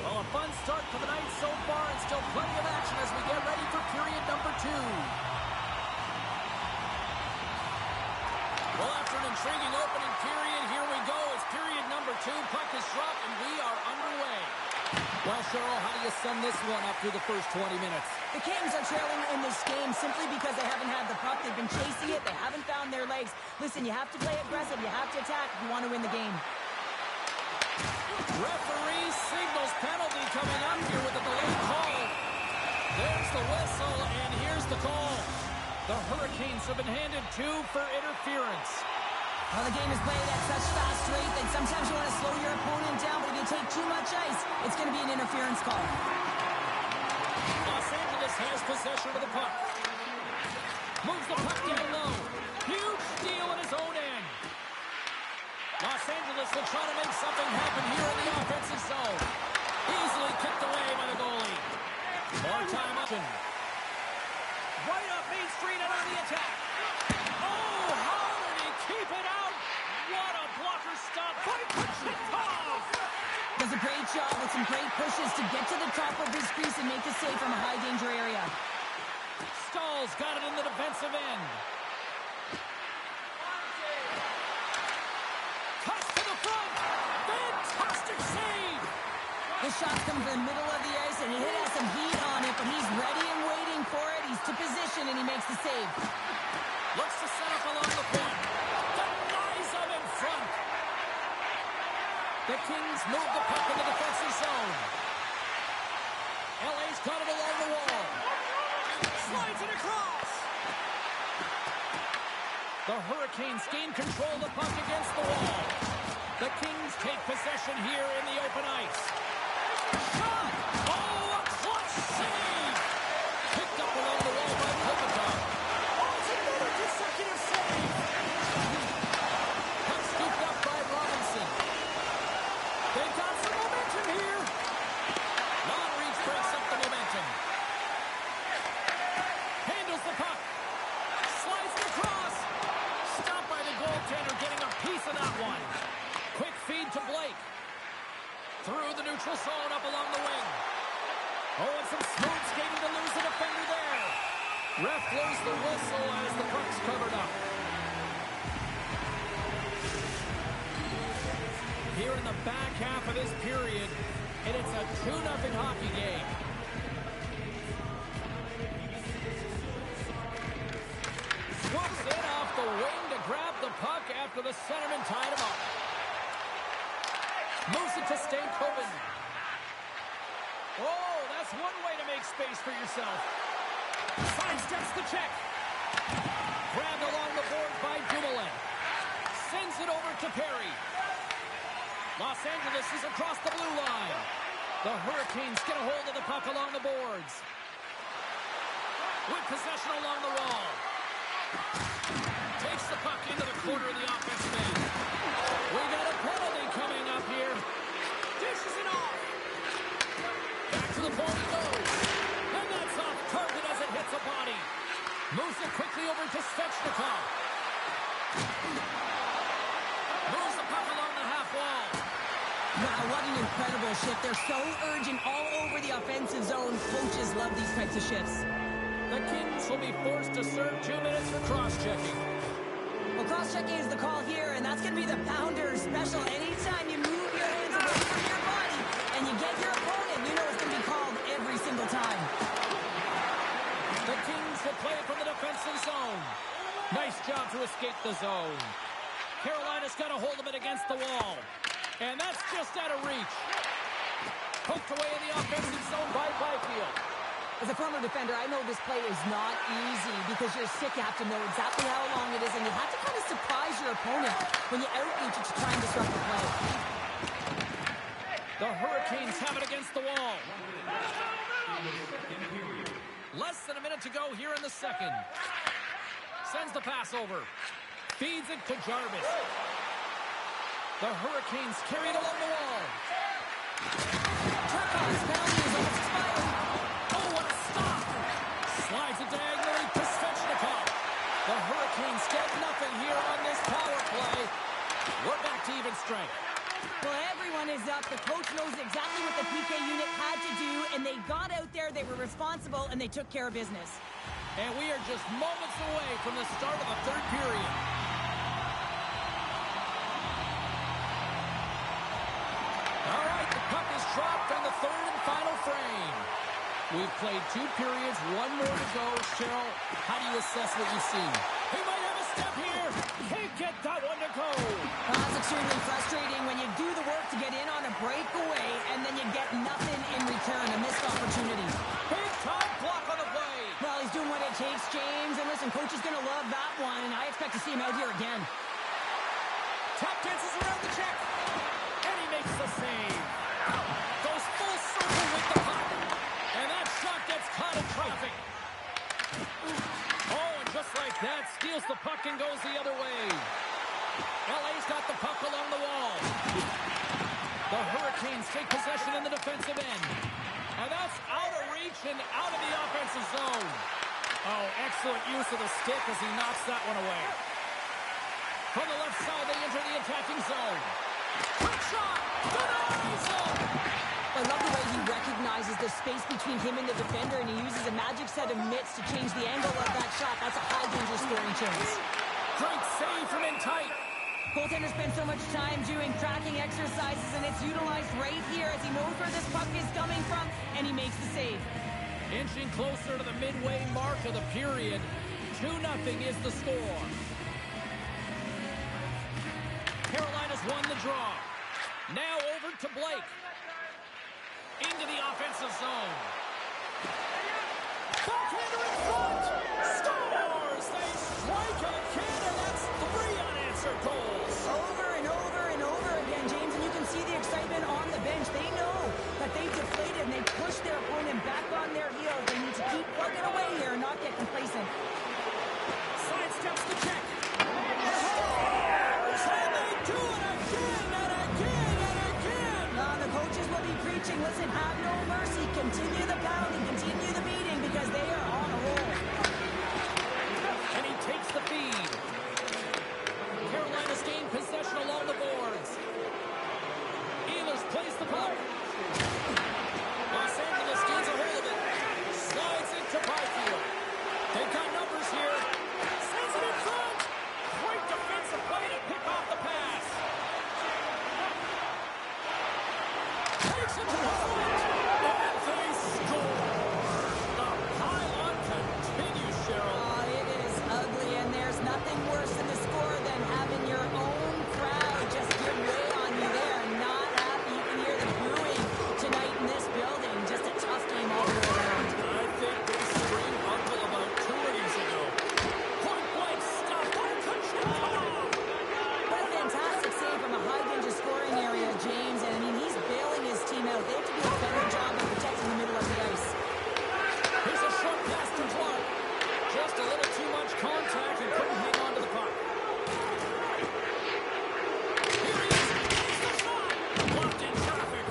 Well, a fun start to the night so far, and still plenty of action as we get ready for period number 2. Well, after an intriguing opening period, here we go. It's period number 2. Puck is dropped, and we are underway. Well, Cheryl, how do you sum this one up through the first 20 minutes? The Kings are trailing in this game simply because they haven't had the puck. They've been chasing it. They haven't found their legs. Listen, you have to play aggressive. You have to attack if you want to win the game. Referee signals penalty coming up here with a delayed call. There's the whistle, and here's the call. The Hurricanes have been handed 2 for interference. Well, the game is played at such fast rate that sometimes you want to slow your opponent down, but if you take too much ice, it's going to be an interference call. Los Angeles has possession of the puck. Moves the puck down low. Huge steal in his own end. Los Angeles will try to make something happen here in the offensive zone. Easily kicked away by the goalie. More time option. Right up Main Street and on the attack. Oh, how did he keep it out? What a blocker stop by Kucherov. Does a great job with some great pushes to get to the top of his crease and make a save from a high danger area. Stahl's got it in the defensive end. Cuts to the front. Fantastic save. The shot's come from the middle of the ice, and it has some heat on it, but he's ready and waiting for it. He's to position, and he makes the save. Looks to set up along the point. Denies him in front. The Kings move the puck in the defensive zone. LA's got it along the wall. Slides it across. The Hurricanes gain control of the puck against the wall. The Kings take possession here in the open ice. Shot! Oh, a clutch save! Picked up along the wall by Kopitar. Oh, it's another consecutive save! Puck scooped up by Robinson. They've got some momentum here. Long reach breaks up the momentum. Handles the puck. Slides it across. Stopped by the goaltender, getting a piece of that one. Quick feed to Blake. Through the neutral zone, up along the wing. Oh, and some smooth skating to lose the defender there. Ref blows the whistle as the puck's covered up. Here in the back half of this period, and it's a 2-0 hockey game. Swoops in off the wing to grab the puck after the centerman tied him up. Moves it to Stankoven. Oh, that's one way to make space for yourself. Sidesteps the check. Grabbed along the board by Dumoulin. Sends it over to Perry. Los Angeles is across the blue line. The Hurricanes get a hold of the puck along the boards. With possession along the wall. Takes the puck into the corner of the offensive end. We got a penalty coming up here. Dishes it off. Back to the point it goes. And that's off target as it hits a body. Moves it quickly over to Svechnikov. Moves the puck along the half wall. Wow, what an incredible shift. They're so urgent all over the offensive zone. Coaches love these types of shifts. The Kings will be forced to serve 2 minutes for cross-checking. Well, cross-checking is the call here, and that's going to be the pounder special. Anytime you move your hands away from your body and you get your opponent The Kings will play it from the defensive zone. Nice job to escape the zone. Carolina's got a hold of it against the wall. And that's just out of reach. Poked away in the offensive zone by Byfield. As a former defender, I know this play is not easy because you're sick. You have to know exactly how long it is, and you have to kind of surprise your opponent when you outreach it to try and disrupt the play. The Hurricanes have it against the wall. Less than a minute to go here in the second. Sends the pass over. Feeds it to Jarvis. The Hurricanes carry it along the wall. Turcotte's penalty is almost expired. Oh, what a stop! Slides it diagonally to Svechnikov. The Hurricanes get nothing here on this power play. We're back to even strength. Well, everyone is up. The coach knows exactly what the PK unit had to do, and they got out there, they were responsible, and they took care of business. And we are just moments away from the start of the third period. All right, the puck is dropped on the third and final frame. We've played 2 periods, 1 more to go. Cheryl, how do you assess what you've seen? He might have a step here. Can't get that one to go. That's extremely frustrating when you do the work to get in on a breakaway, and then you get nothing in return, a missed opportunity. Big time block on the play. Well, he's doing what it takes, James, and listen, coach is going to love that one, and I expect to see him out here again. Tap dances around the check. And he makes the save. Goes full circle with the puck. And that shot gets caught in traffic. Oh, and just like that, steals the puck and goes the other way. LA's got the puck along the wall. The Hurricanes take possession in the defensive end. And that's out of reach and out of the offensive zone. Oh, excellent use of the stick as he knocks that one away. From the left side, they enter the attacking zone. Quick shot! Denies him! I love the way he recognizes the space between him and the defender, and he uses a magic set of mitts to change the angle of that shot. That's a high-danger scoring chance. Great save from in tight. Goaltender spends so much time doing tracking exercises, and it's utilized right here as he knows where this puck is coming from, and he makes the save. Inching closer to the midway mark of the period. 2-0 is the score. Carolina's won the draw. Now over to Blake. Into the offensive zone. Backhander in front. Scores! They strike again, and that's 3 unanswered goals. Over and over and over again, James, and you can see the excitement on the bench. They know that they deflated and they pushed their opponent back on their heels. They need to keep plugging away here and not get complacent. Sidesteps the check. And they do it again and again and again. The coaches will be preaching, listen, have no mercy. Continue the pounding, continue the beating because they are on a roll. And he takes the feed. Carolina's gained possession along the boards. Ehlers plays the puck. Los Angeles gains a hold of it. Slides into Byfield. They've got numbers here. Sends it in front. Great defensive play to pick off the pass. Takes it to the point. And they score. The pile-on continues, Cheryl. It is ugly, and there's nothing worse in the score than having your own crowd just give way on you. They are not happy. You can hear the booing tonight in this building. Just a tough game all the way around. I think they screamed uncle about 2 innings ago. Point blank stop by Kucherov. What a fantastic save from a high-danger scoring area, James. And, I mean, he's bailing his team out. They have to do a better job of protecting the middle of the ice. Here's a short pass to Clark. Just a little too much contact and couldn't hang on to the puck. Here he is. He's the shot. Blocked in traffic.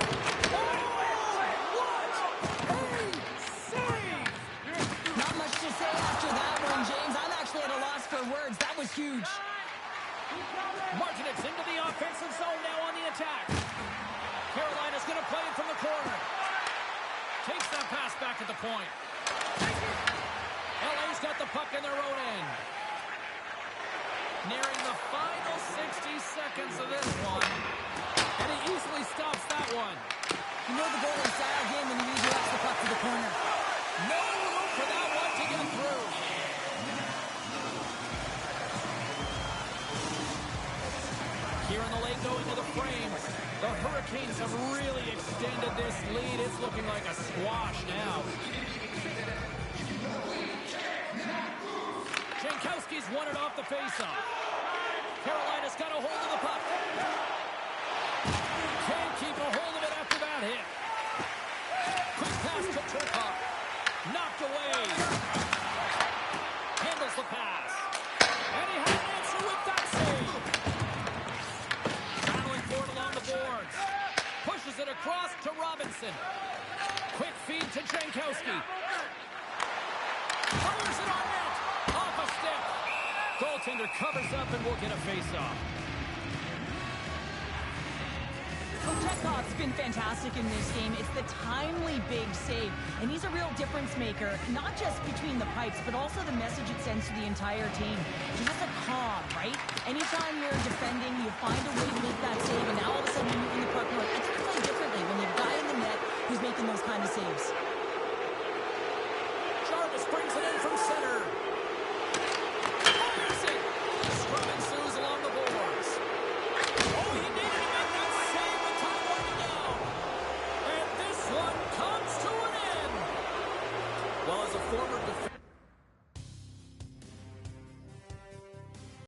Oh, what a save! Not much to say after that one, James. I'm actually at a loss for words. That was huge. Martinez into the offensive zone now on the attack. Carolina's going to play it from the corner. Takes that pass back at the point. LA's got the puck in their own end. Nearing the final 60 seconds of this one. And he easily stops that one. You know the goalie style game when you usually watch the puck to the corner. No room for that one to get in the late going to the frame. The Hurricanes have really extended this lead. It's looking like a squash now. Jankowski's won it off the faceoff. Carolina's got a hold of the puck. Can't keep a hold of it after that hit. Quick pass to Turcotte. Knocked away. Handles the pass. And he has an answer with that save. Battling for it along the boards. Pushes it across to Robinson. Quick feed to Jankowski. Fires it on net. Off a stick. Goaltender covers up and will get a face-off. Chekhov's been fantastic in this game. It's the timely big save, and he's a real difference maker, not just between the pipes, but also the message it sends to the entire team. He's just a calm, right? Anytime you're defending, you find a way to make that save, and now all of a sudden you're moving the puck north. It's play differently when you have a guy in the net who's making those kind of saves. Jarvis brings it in from center. Fires it. Scrum ensues along the boards. Oh, he needed to make that save with time running down. And this one comes to an end. Well, as a former defender,